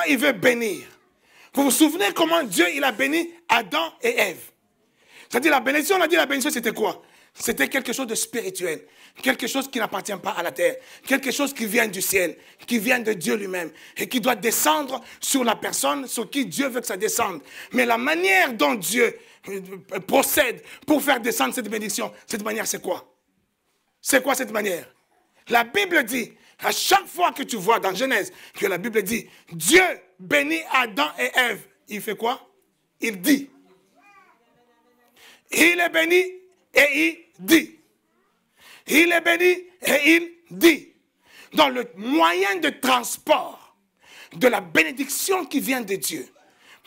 il veut bénir. Vous vous souvenez comment Dieu, il a béni Adam et Ève? C'est-à-dire la bénédiction, on a dit la bénédiction, c'était quoi? c'était quelque chose de spirituel, quelque chose qui n'appartient pas à la terre, quelque chose qui vient du ciel, qui vient de Dieu lui-même et qui doit descendre sur la personne sur qui Dieu veut que ça descende. Mais la manière dont Dieu procède pour faire descendre cette bénédiction, cette manière, c'est quoi? C'est quoi cette manière? La Bible dit, à chaque fois que tu vois dans Genèse, que la Bible dit, Dieu bénit Adam et Ève, il fait quoi? Il dit. Il est béni et il dit. Il est béni et il dit. Dans le moyen de transport de la bénédiction qui vient de Dieu,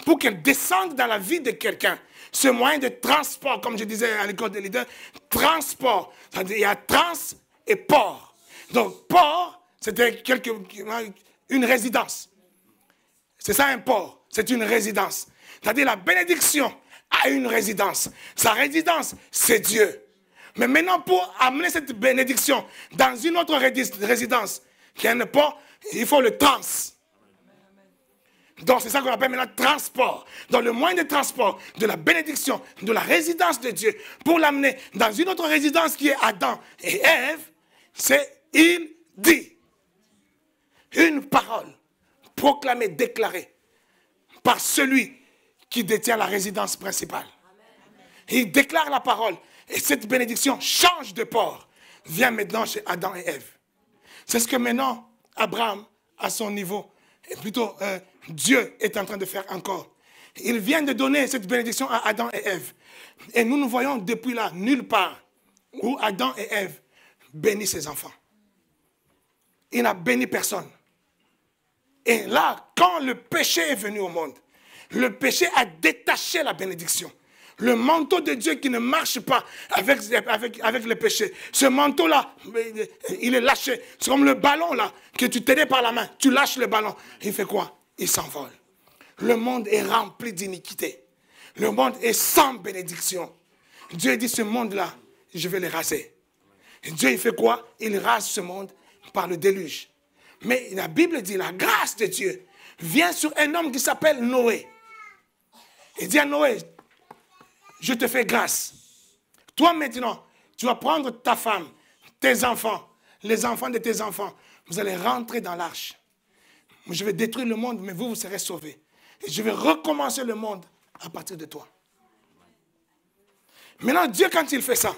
pour qu'elle descende dans la vie de quelqu'un, ce moyen de transport, comme je disais à l'école des leaders, transport, c'est-à-dire il y a trans et port. Donc port, c'était une résidence. C'est ça un port, c'est une résidence. C'est-à-dire la bénédiction a une résidence. Sa résidence, c'est Dieu. Mais maintenant, pour amener cette bénédiction dans une autre résidence, qui est un port, il faut le trans. Donc c'est ça qu'on appelle maintenant transport. Dans le moyen de transport de la bénédiction, de la résidence de Dieu, pour l'amener dans une autre résidence qui est Adam et Ève, c'est il dit. Une parole proclamée, déclarée par celui qui détient la résidence principale. Il déclare la parole et cette bénédiction change de port. Vient maintenant chez Adam et Ève. C'est ce que maintenant Abraham, à son niveau, et plutôt Dieu est en train de faire encore. Il vient de donner cette bénédiction à Adam et Ève. Et nous nous voyons depuis là, nulle part, où Adam et Ève bénissent ses enfants. Il n'a béni personne. Et là, quand le péché est venu au monde, le péché a détaché la bénédiction. Le manteau de Dieu qui ne marche pas avec le péché. Ce manteau-là, il est lâché. C'est comme le ballon là, que tu tenais par la main. Tu lâches le ballon. Il fait quoi? Il s'envole. Le monde est rempli d'iniquité. Le monde est sans bénédiction. Dieu dit, ce monde-là, je vais le raser. Et Dieu, il fait quoi? Il rase ce monde par le déluge. Mais la Bible dit, la grâce de Dieu vient sur un homme qui s'appelle Noé. Il dit à Noé, je te fais grâce. Toi maintenant, tu vas prendre ta femme, tes enfants, les enfants de tes enfants. Vous allez rentrer dans l'arche. Je vais détruire le monde, mais vous, vous serez sauvés. Et je vais recommencer le monde à partir de toi. Maintenant, Dieu, quand il fait ça,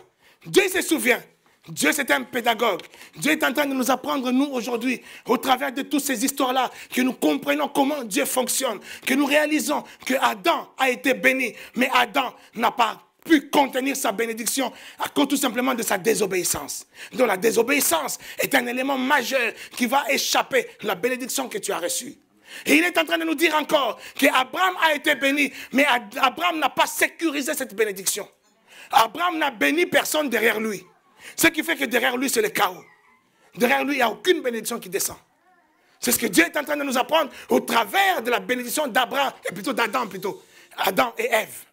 Dieu se souvient. Dieu, c'est un pédagogue. Dieu est en train de nous apprendre, nous, aujourd'hui, au travers de toutes ces histoires-là, que nous comprenons comment Dieu fonctionne, que nous réalisons que Adam a été béni, mais Adam n'a pas pu contenir sa bénédiction à cause tout simplement de sa désobéissance. Donc la désobéissance est un élément majeur qui va échapper la bénédiction que tu as reçue. Et il est en train de nous dire encore qu'Abraham a été béni, mais Abraham n'a pas sécurisé cette bénédiction. Abraham n'a béni personne derrière lui. Ce qui fait que derrière lui, c'est le chaos. Derrière lui, il n'y a aucune bénédiction qui descend. C'est ce que Dieu est en train de nous apprendre au travers de la bénédiction d'Abraham, et plutôt d'Adam plutôt. Adam et Ève.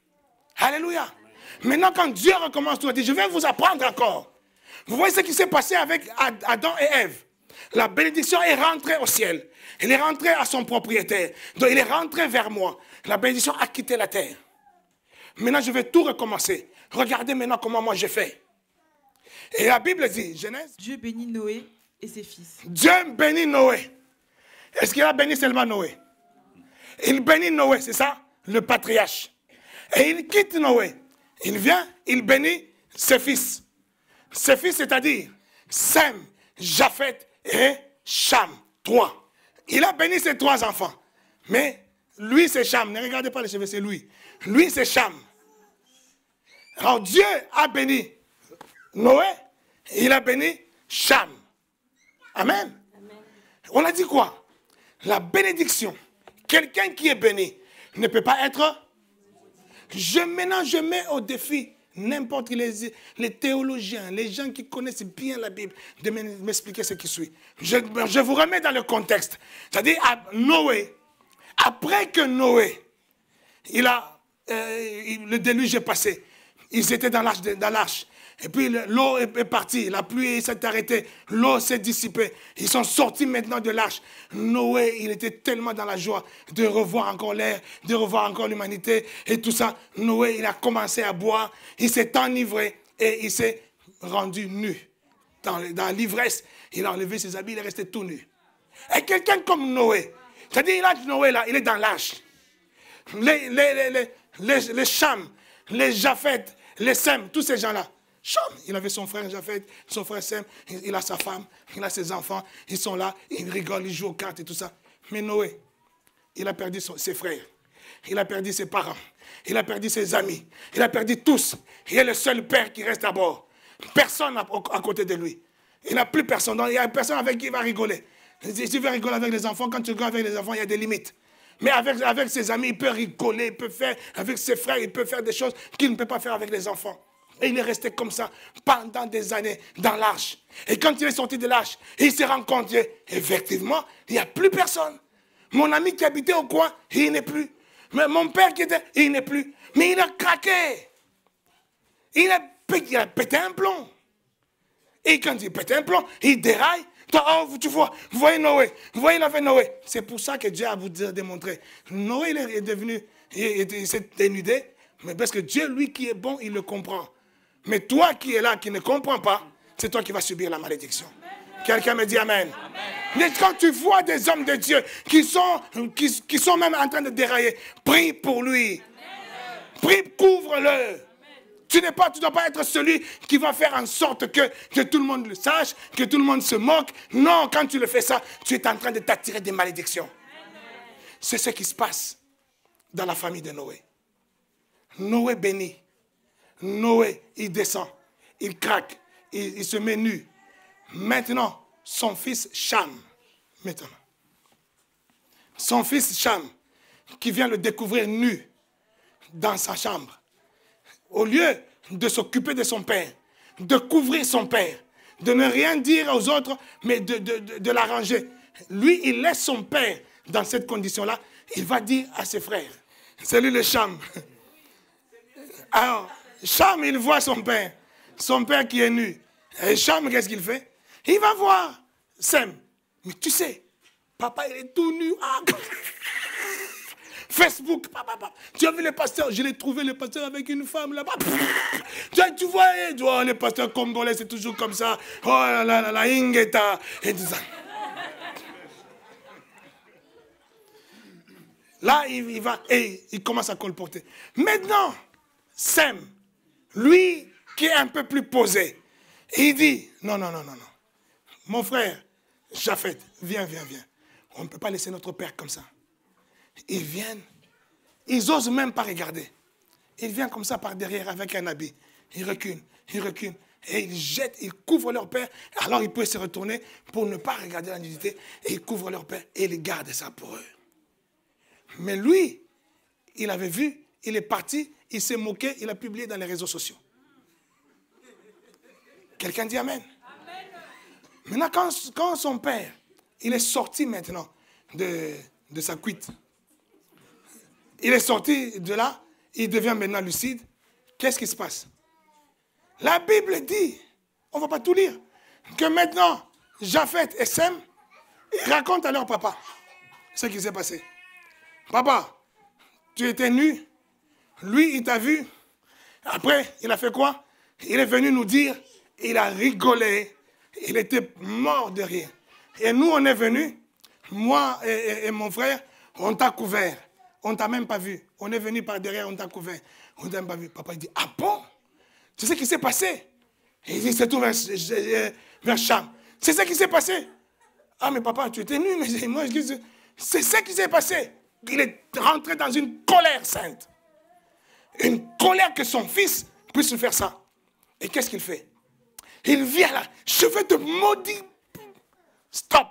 Alléluia. Maintenant, quand Dieu recommence, il dit, je vais vous apprendre encore. Vous voyez ce qui s'est passé avec Adam et Ève. La bénédiction est rentrée au ciel. Elle est rentrée à son propriétaire. Donc, il est rentré vers moi. La bénédiction a quitté la terre. Maintenant, je vais tout recommencer. Regardez maintenant comment moi je fais. Et la Bible dit, Genèse. Dieu bénit Noé et ses fils. Dieu bénit Noé. Est-ce qu'il a béni seulement Noé? Il bénit Noé, c'est ça? Le patriarche. Et il quitte Noé. Il vient, il bénit ses fils. Ses fils, c'est-à-dire Sem, Japheth et Cham. 3. Il a béni ses 3 enfants. Mais lui, c'est Cham. Ne regardez pas les cheveux, c'est lui. Lui, c'est Cham. Alors Dieu a béni Noé, il a béni Cham. Amen. Amen. On a dit quoi? La bénédiction. Quelqu'un qui est béni ne peut pas être... Maintenant, je mets au défi n'importe qui, les théologiens, les gens qui connaissent bien la Bible, de m'expliquer ce qui suit. Je vous remets dans le contexte. C'est-à-dire, Noé, après que Noé, le déluge est passé, ils étaient dans l'arche. Et puis l'eau est partie, la pluie s'est arrêtée, l'eau s'est dissipée. Ils sont sortis maintenant de l'arche. Noé, il était tellement dans la joie de revoir encore l'air, de revoir encore l'humanité et tout ça. Noé, il a commencé à boire, il s'est enivré. Et il s'est rendu nu. Dans l'ivresse, il a enlevé ses habits, il est resté tout nu. Et quelqu'un comme Noé, c'est-à-dire Noé là, il est dans l'âge. Les Cham, les Japhet, les Sem, tous ces gens-là. Cham, il avait son frère Japhet, son frère Sem, il a sa femme, il a ses enfants, ils sont là, ils rigolent, ils jouent aux cartes et tout ça. Mais Noé, il a perdu ses frères, il a perdu ses parents, il a perdu ses amis, il a perdu tous. Il est le seul père qui reste à bord. Personne à côté de lui. Il n'a plus personne. Il n'y a personne avec qui il va rigoler. Si tu veux rigoler avec les enfants, quand tu rigoles avec les enfants, il y a des limites. Mais avec ses amis, il peut rigoler, il peut faire, avec ses frères, il peut faire des choses qu'il ne peut pas faire avec les enfants. Et il est resté comme ça pendant des années dans l'arche. Et quand il est sorti de l'arche, il s'est rencontré. Effectivement, il n'y a plus personne. Mon ami qui habitait au coin, il n'est plus. Mais mon père qui était, il n'est plus. Mais il a craqué. Il a pété un plomb. Et quand il pète un plomb, il déraille. Oh, tu vois, vous voyez Noé. Vous voyez, il a fait Noé. C'est pour ça que Dieu a vous démontré. Noé, il est devenu, il s'est dénudé. Mais parce que Dieu, lui qui est bon, il le comprend. Mais toi qui es là, qui ne comprends pas, c'est toi qui vas subir la malédiction. Quelqu'un me dit Amen. Mais quand tu vois des hommes de Dieu qui sont même en train de dérailler, prie pour lui. Prie, couvre-le. Tu ne dois pas être celui qui va faire en sorte que tout le monde le sache, que tout le monde se moque. Non, quand tu le fais ça, tu es en train de t'attirer des malédictions. C'est ce qui se passe dans la famille de Noé. Noé bénit. Noé, il descend. Il craque. Il se met nu. Maintenant, son fils Cham. Maintenant. Son fils Cham, qui vient le découvrir nu dans sa chambre. Au lieu de s'occuper de son père, de couvrir son père, de ne rien dire aux autres, mais de l'arranger. Lui, il laisse son père dans cette condition-là. Il va dire à ses frères, c'est lui le Cham. Alors, Cham, il voit son père qui est nu. Et Cham, qu'est-ce qu'il fait? Il va voir Sem. Mais tu sais, papa, il est tout nu. Ah. Facebook, tu as vu le pasteur, je l'ai trouvé le pasteur avec une femme là-bas. Tu vois, les pasteurs congolais, c'est toujours comme ça. Oh là là, la ingeta, et tout ça. Là, il va, et il commence à colporter. Maintenant, Sem, lui qui est un peu plus posé, il dit, non. Mon frère, Japhet, viens. On ne peut pas laisser notre père comme ça. Ils viennent, ils n'osent même pas regarder. Ils viennent comme ça par derrière avec un habit. Ils reculent. Et ils jettent, ils couvrent leur père. Alors ils peuvent se retourner pour ne pas regarder la nudité. Et ils couvrent leur père et ils gardent ça pour eux. Mais lui, il avait vu, il est parti, il s'est moqué, il a publié dans les réseaux sociaux. Quelqu'un dit Amen. Maintenant, quand son père, il est sorti maintenant de sa cuite, il est sorti de là, il devient maintenant lucide. Qu'est-ce qui se passe? La Bible dit, on ne va pas tout lire, que maintenant, Japhet et Sem, ils racontent à leur papa ce qui s'est passé. Papa, tu étais nu, lui, il t'a vu. Après, il a fait quoi? Il est venu nous dire, il a rigolé, il était mort de rire. Et nous, on est venus, moi et mon frère, on t'a couvert. On ne t'a même pas vu. On est venu par derrière, on t'a couvert. On ne t'a même pas vu. Papa, il dit, ah bon? C'est ce qui s'est passé. Et il dit, c'est tout vers Cham. C'est ce qui s'est passé. Ah, mais papa, tu étais nu. Mais moi, c'est ce qui s'est passé. Il est rentré dans une colère sainte. Une colère que son fils puisse faire ça. Et qu'est-ce qu'il fait? Il vient là. Je vais te maudire. Stop.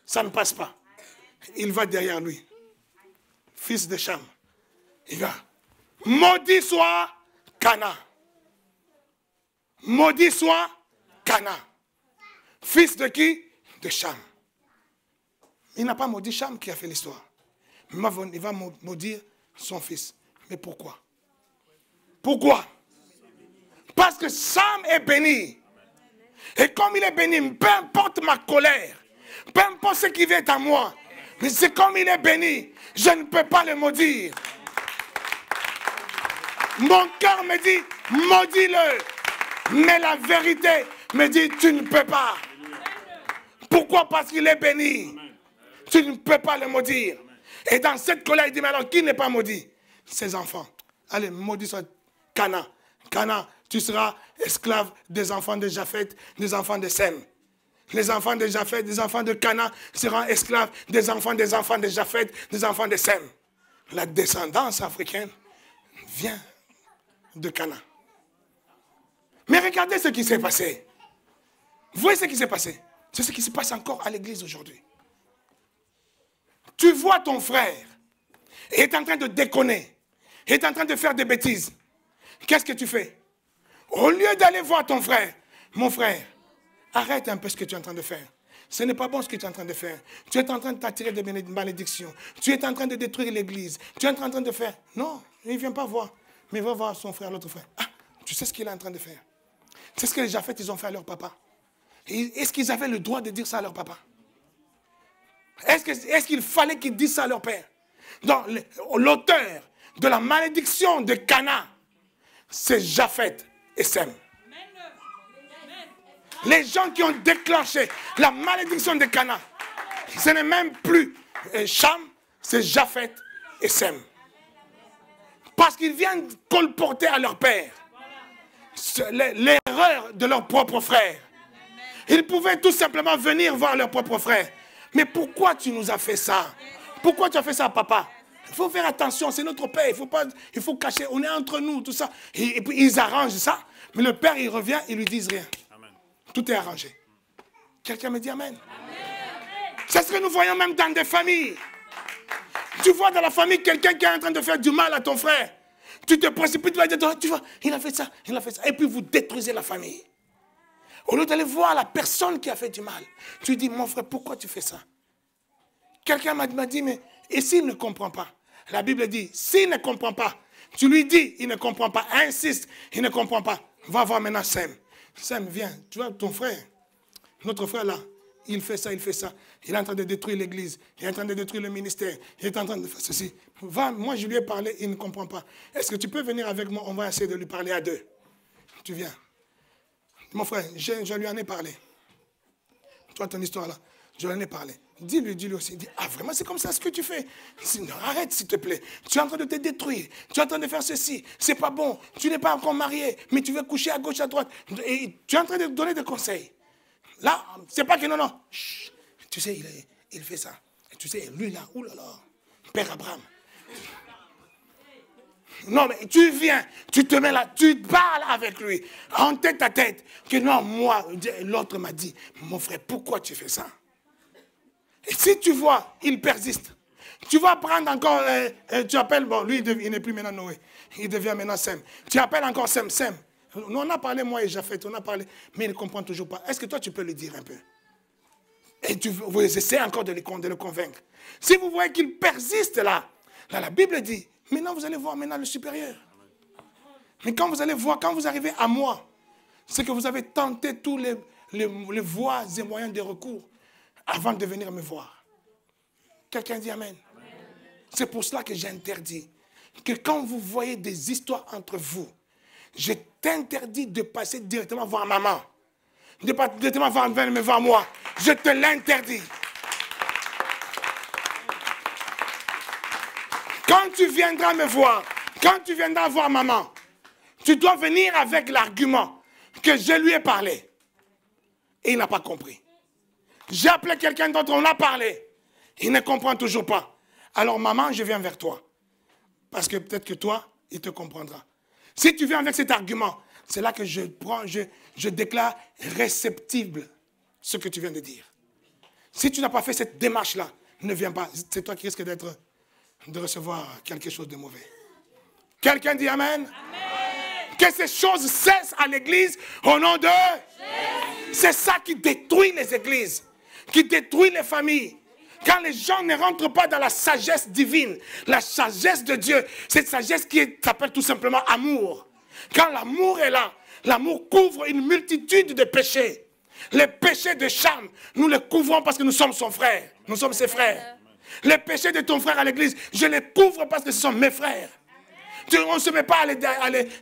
Ça ne passe pas. Il va derrière lui. Fils de Cham. Il va. Maudit soit Cana. Maudit soit Cana. Fils de qui? De Cham. Il n'a pas maudit Cham qui a fait l'histoire. Il va maudire son fils. Mais pourquoi? Pourquoi? Parce que Cham est béni. Et comme il est béni, peu importe ma colère, peu importe ce qui vient à moi, mais c'est comme il est béni, je ne peux pas le maudire. Mon cœur me dit, maudis-le. Mais la vérité me dit, tu ne peux pas. Pourquoi? Parce qu'il est béni. Tu ne peux pas le maudire. Et dans cette colère, il dit, mais alors qui n'est pas maudit? Ses enfants. Allez, maudit soit Cana. Cana, tu seras esclave des enfants de Japheth, des enfants de Sem. Les enfants de Japheth, des enfants de Cana seront esclaves des enfants de Japheth, des enfants de Sem. La descendance africaine vient de Cana. Mais regardez ce qui s'est passé. Vous voyez ce qui s'est passé? C'est ce qui se passe encore à l'église aujourd'hui. Tu vois ton frère, il est en train de déconner, il est en train de faire des bêtises. Qu'est-ce que tu fais? Au lieu d'aller voir ton frère, mon frère, arrête un peu ce que tu es en train de faire. Ce n'est pas bon ce que tu es en train de faire. Tu es en train de t'attirer des malédictions. Tu es en train de détruire l'église. Tu es en train de faire. Non, il ne vient pas voir. Mais il va voir son frère, l'autre frère. Ah, tu sais ce qu'il est en train de faire. C'est ce que les Japheth, ils ont fait à leur papa. Est-ce qu'ils avaient le droit de dire ça à leur papa? Est-ce qu'il fallait qu'ils disent ça à leur père? Donc, l'auteur de la malédiction de Cana, c'est Japheth et Sem. Les gens qui ont déclenché la malédiction de Cana, ce n'est même plus Cham, c'est Japheth et Sem. Parce qu'ils viennent colporter à leur père l'erreur de leur propre frère. Ils pouvaient tout simplement venir voir leur propre frère. Mais pourquoi tu nous as fait ça? Pourquoi tu as fait ça, papa? Il faut faire attention, c'est notre père, il faut cacher, on est entre nous, tout ça. Et puis ils arrangent ça, mais le père, il revient, ils lui disent rien. Amen. Tout est arrangé. Quelqu'un me dit amen. C'est ce que nous voyons même dans des familles. Tu vois dans la famille quelqu'un qui est en train de faire du mal à ton frère. Tu te précipites, tu vas dire, tu vois, il a fait ça, il a fait ça. Et puis vous détruisez la famille. Au lieu d'aller voir la personne qui a fait du mal, tu dis, mon frère, pourquoi tu fais ça? Quelqu'un m'a dit, mais et s'il ne comprend pas? La Bible dit, s'il ne comprend pas, tu lui dis, il ne comprend pas, insiste, il ne comprend pas. Va voir maintenant Sem. Sem, viens, tu vois ton frère, notre frère là, il fait ça, il fait ça. Il est en train de détruire l'église, il est en train de détruire le ministère, il est en train de faire ceci. Va, moi je lui ai parlé, il ne comprend pas. Est-ce que tu peux venir avec moi? On va essayer de lui parler à deux. Tu viens. Mon frère, je lui en ai parlé. Toi, ton histoire là, je lui en ai parlé. Dis-lui aussi. Dis, ah, vraiment, c'est comme ça ce que tu fais. Non, arrête, s'il te plaît. Tu es en train de te détruire. Tu es en train de faire ceci. C'est pas bon. Tu n'es pas encore marié, mais tu veux coucher à gauche, à droite. Et tu es en train de donner des conseils. Là, c'est pas que non. Chut. Tu sais, il fait ça. Et tu sais, lui là, oulala, Père Abraham. Non, mais tu viens, tu te mets là, tu parles avec lui, en tête à tête. Que non, moi, l'autre m'a dit, mon frère, pourquoi tu fais ça? Et si tu vois, il persiste. Tu vas prendre encore, tu appelles, bon, lui, il n'est plus maintenant Noé. Il devient maintenant Sem. Tu appelles encore Sem. Nous, on a parlé, moi et Japheth, on a parlé, mais il ne comprend toujours pas. Est-ce que toi, tu peux lui dire un peu? Et vous essayez encore de le convaincre. Si vous voyez qu'il persiste là, la Bible dit, maintenant vous allez voir maintenant le supérieur. Mais quand vous allez voir, quand vous arrivez à moi, c'est que vous avez tenté tous les voies et moyens de recours avant de venir me voir. Quelqu'un dit amen. C'est pour cela que j'interdis que quand vous voyez des histoires entre vous, je t'interdis de passer directement voir maman. De pas directement venir me voir moi. Je te l'interdis. Quand tu viendras me voir, quand tu viendras voir maman, tu dois venir avec l'argument que je lui ai parlé. Et il n'a pas compris. J'ai appelé quelqu'un d'autre, on a parlé. Il ne comprend toujours pas. Alors maman, je viens vers toi. Parce que peut-être que toi, il te comprendra. Si tu viens avec cet argument, c'est là que je déclare réceptible ce que tu viens de dire. Si tu n'as pas fait cette démarche-là, ne viens pas. C'est toi qui risques de recevoir quelque chose de mauvais. Quelqu'un dit amen? Amen. Que ces choses cessent à l'église au nom de Jésus. C'est ça qui détruit les églises, qui détruit les familles. Quand les gens ne rentrent pas dans la sagesse divine, la sagesse de Dieu, cette sagesse qui s'appelle tout simplement amour. Quand l'amour est là, l'amour couvre une multitude de péchés. Les péchés de Cham, nous les couvrons parce que nous sommes son frère. Nous sommes ses frères. Les péchés de ton frère à l'église, je les couvre parce que ce sont mes frères. On ne se met pas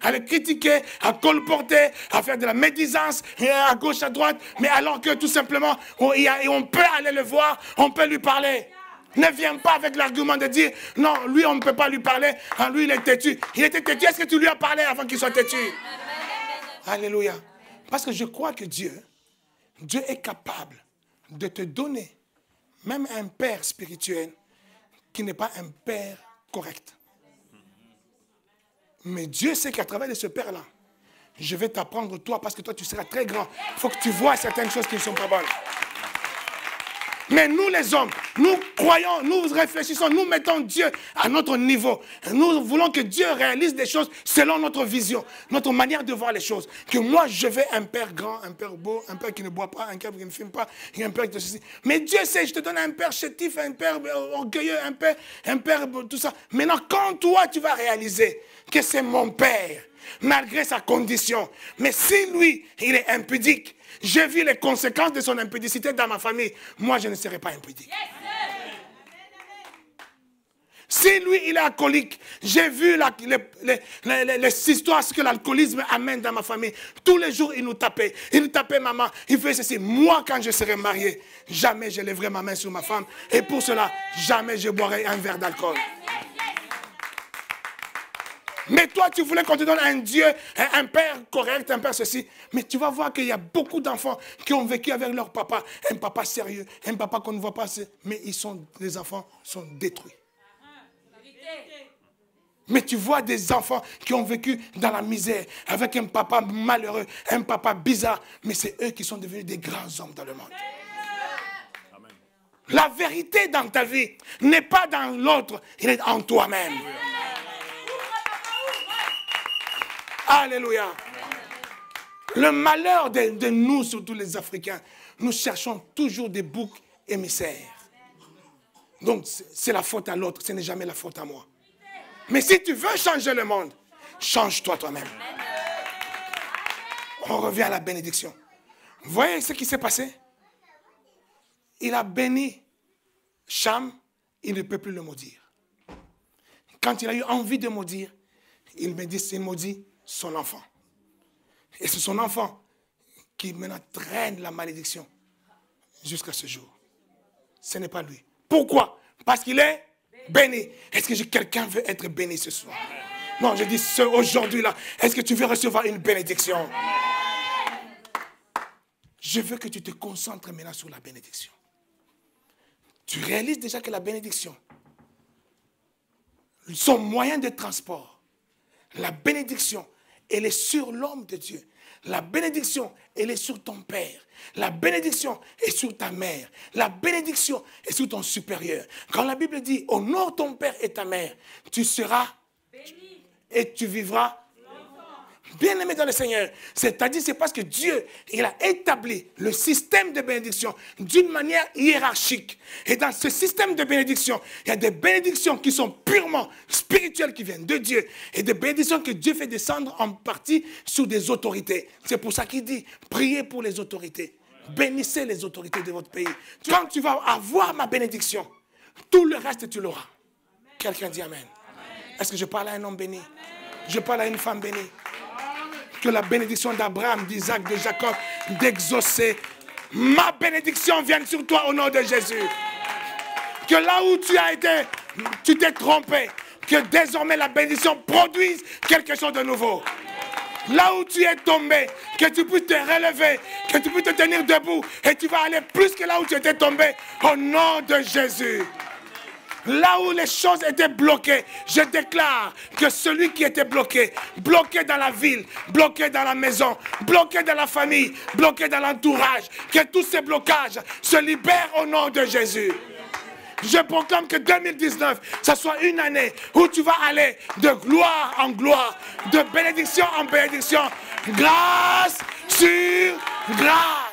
à les critiquer, à colporter, à faire de la médisance, à gauche, à droite, mais alors que tout simplement, on peut aller le voir, on peut lui parler. Ne viens pas avec l'argument de dire, non, lui, on ne peut pas lui parler, lui, il est têtu. Il était têtu, est-ce que tu lui as parlé avant qu'il soit têtu? Alléluia. Parce que je crois que Dieu est capable de te donner même un père spirituel qui n'est pas un père correct. Mais Dieu sait qu'à travers de ce père-là, je vais t'apprendre toi parce que toi tu seras très grand. Il faut que tu vois certaines choses qui ne sont pas bonnes. Mais nous les hommes, nous croyons, nous réfléchissons, nous mettons Dieu à notre niveau. Nous voulons que Dieu réalise des choses selon notre vision, notre manière de voir les choses. Que moi je veux un père grand, un père beau, un père qui ne boit pas, un père qui ne fume pas, un père qui te ceci. Mais Dieu sait, je te donne un père chétif, un père orgueilleux, un père tout ça. Maintenant quand toi tu vas réaliser que c'est mon père, malgré sa condition, mais si lui il est impudique, j'ai vu les conséquences de son impudicité dans ma famille. Moi, je ne serai pas impudique. Si lui, il est alcoolique, j'ai vu les histoires que l'alcoolisme amène dans ma famille. Tous les jours, il nous tapait. Il nous tapait maman. Il faisait ceci. Moi, quand je serai marié, jamais je lèverai ma main sur ma femme. Et pour cela, jamais je boirai un verre d'alcool. Mais toi, tu voulais qu'on te donne un Dieu, un père correct, un père ceci. Mais tu vas voir qu'il y a beaucoup d'enfants qui ont vécu avec leur papa. Un papa sérieux, un papa qu'on ne voit pas. Mais les enfants sont détruits. Mais tu vois des enfants qui ont vécu dans la misère, avec un papa malheureux, un papa bizarre. Mais c'est eux qui sont devenus des grands hommes dans le monde. Amen. La vérité dans ta vie n'est pas dans l'autre, elle est en toi-même. Alléluia. Le malheur de nous, surtout les Africains, nous cherchons toujours des boucs émissaires. Donc, c'est la faute à l'autre, ce n'est jamais la faute à moi. Mais si tu veux changer le monde, change-toi toi-même. On revient à la bénédiction. Vous voyez ce qui s'est passé? Il a béni Cham, il ne peut plus le maudire. Quand il a eu envie de maudire, il maudit son enfant. Et c'est son enfant qui maintenant traîne la malédiction jusqu'à ce jour. Ce n'est pas lui. Pourquoi? Parce qu'il est béni. Est-ce que quelqu'un veut être béni ce soir? Non, je dis aujourd'hui-là. Est-ce que tu veux recevoir une bénédiction? Je veux que tu te concentres maintenant sur la bénédiction. Tu réalises déjà que la bénédiction, son moyen de transport, la bénédiction, elle est sur l'homme de Dieu. La bénédiction, elle est sur ton père. La bénédiction est sur ta mère. La bénédiction est sur ton supérieur. Quand la Bible dit, honore ton père et ta mère, tu seras béni et tu vivras bien-aimé dans le Seigneur. C'est-à-dire, c'est parce que Dieu, il a établi le système de bénédiction d'une manière hiérarchique. Et dans ce système de bénédiction, il y a des bénédictions qui sont purement spirituelles, qui viennent de Dieu, et des bénédictions que Dieu fait descendre en partie sur des autorités. C'est pour ça qu'il dit, priez pour les autorités. Bénissez les autorités de votre pays. Quand tu vas avoir ma bénédiction, tout le reste, tu l'auras. Quelqu'un dit Amen. Est-ce que je parle à un homme béni? Je parle à une femme bénie. Que la bénédiction d'Abraham, d'Isaac, de Jacob, d'exaucer, ma bénédiction vienne sur toi au nom de Jésus. Que là où tu t'es trompé, que désormais la bénédiction produise quelque chose de nouveau. Là où tu es tombé, que tu puisses te relever, que tu puisses te tenir debout et tu vas aller plus que là où tu étais tombé au nom de Jésus. Là où les choses étaient bloquées, je déclare que celui qui était bloqué dans la ville, bloqué dans la maison, bloqué dans la famille, bloqué dans l'entourage, que tous ces blocages se libèrent au nom de Jésus. Je proclame que 2019, ça soit une année où tu vas aller de gloire en gloire, de bénédiction en bénédiction, grâce sur grâce.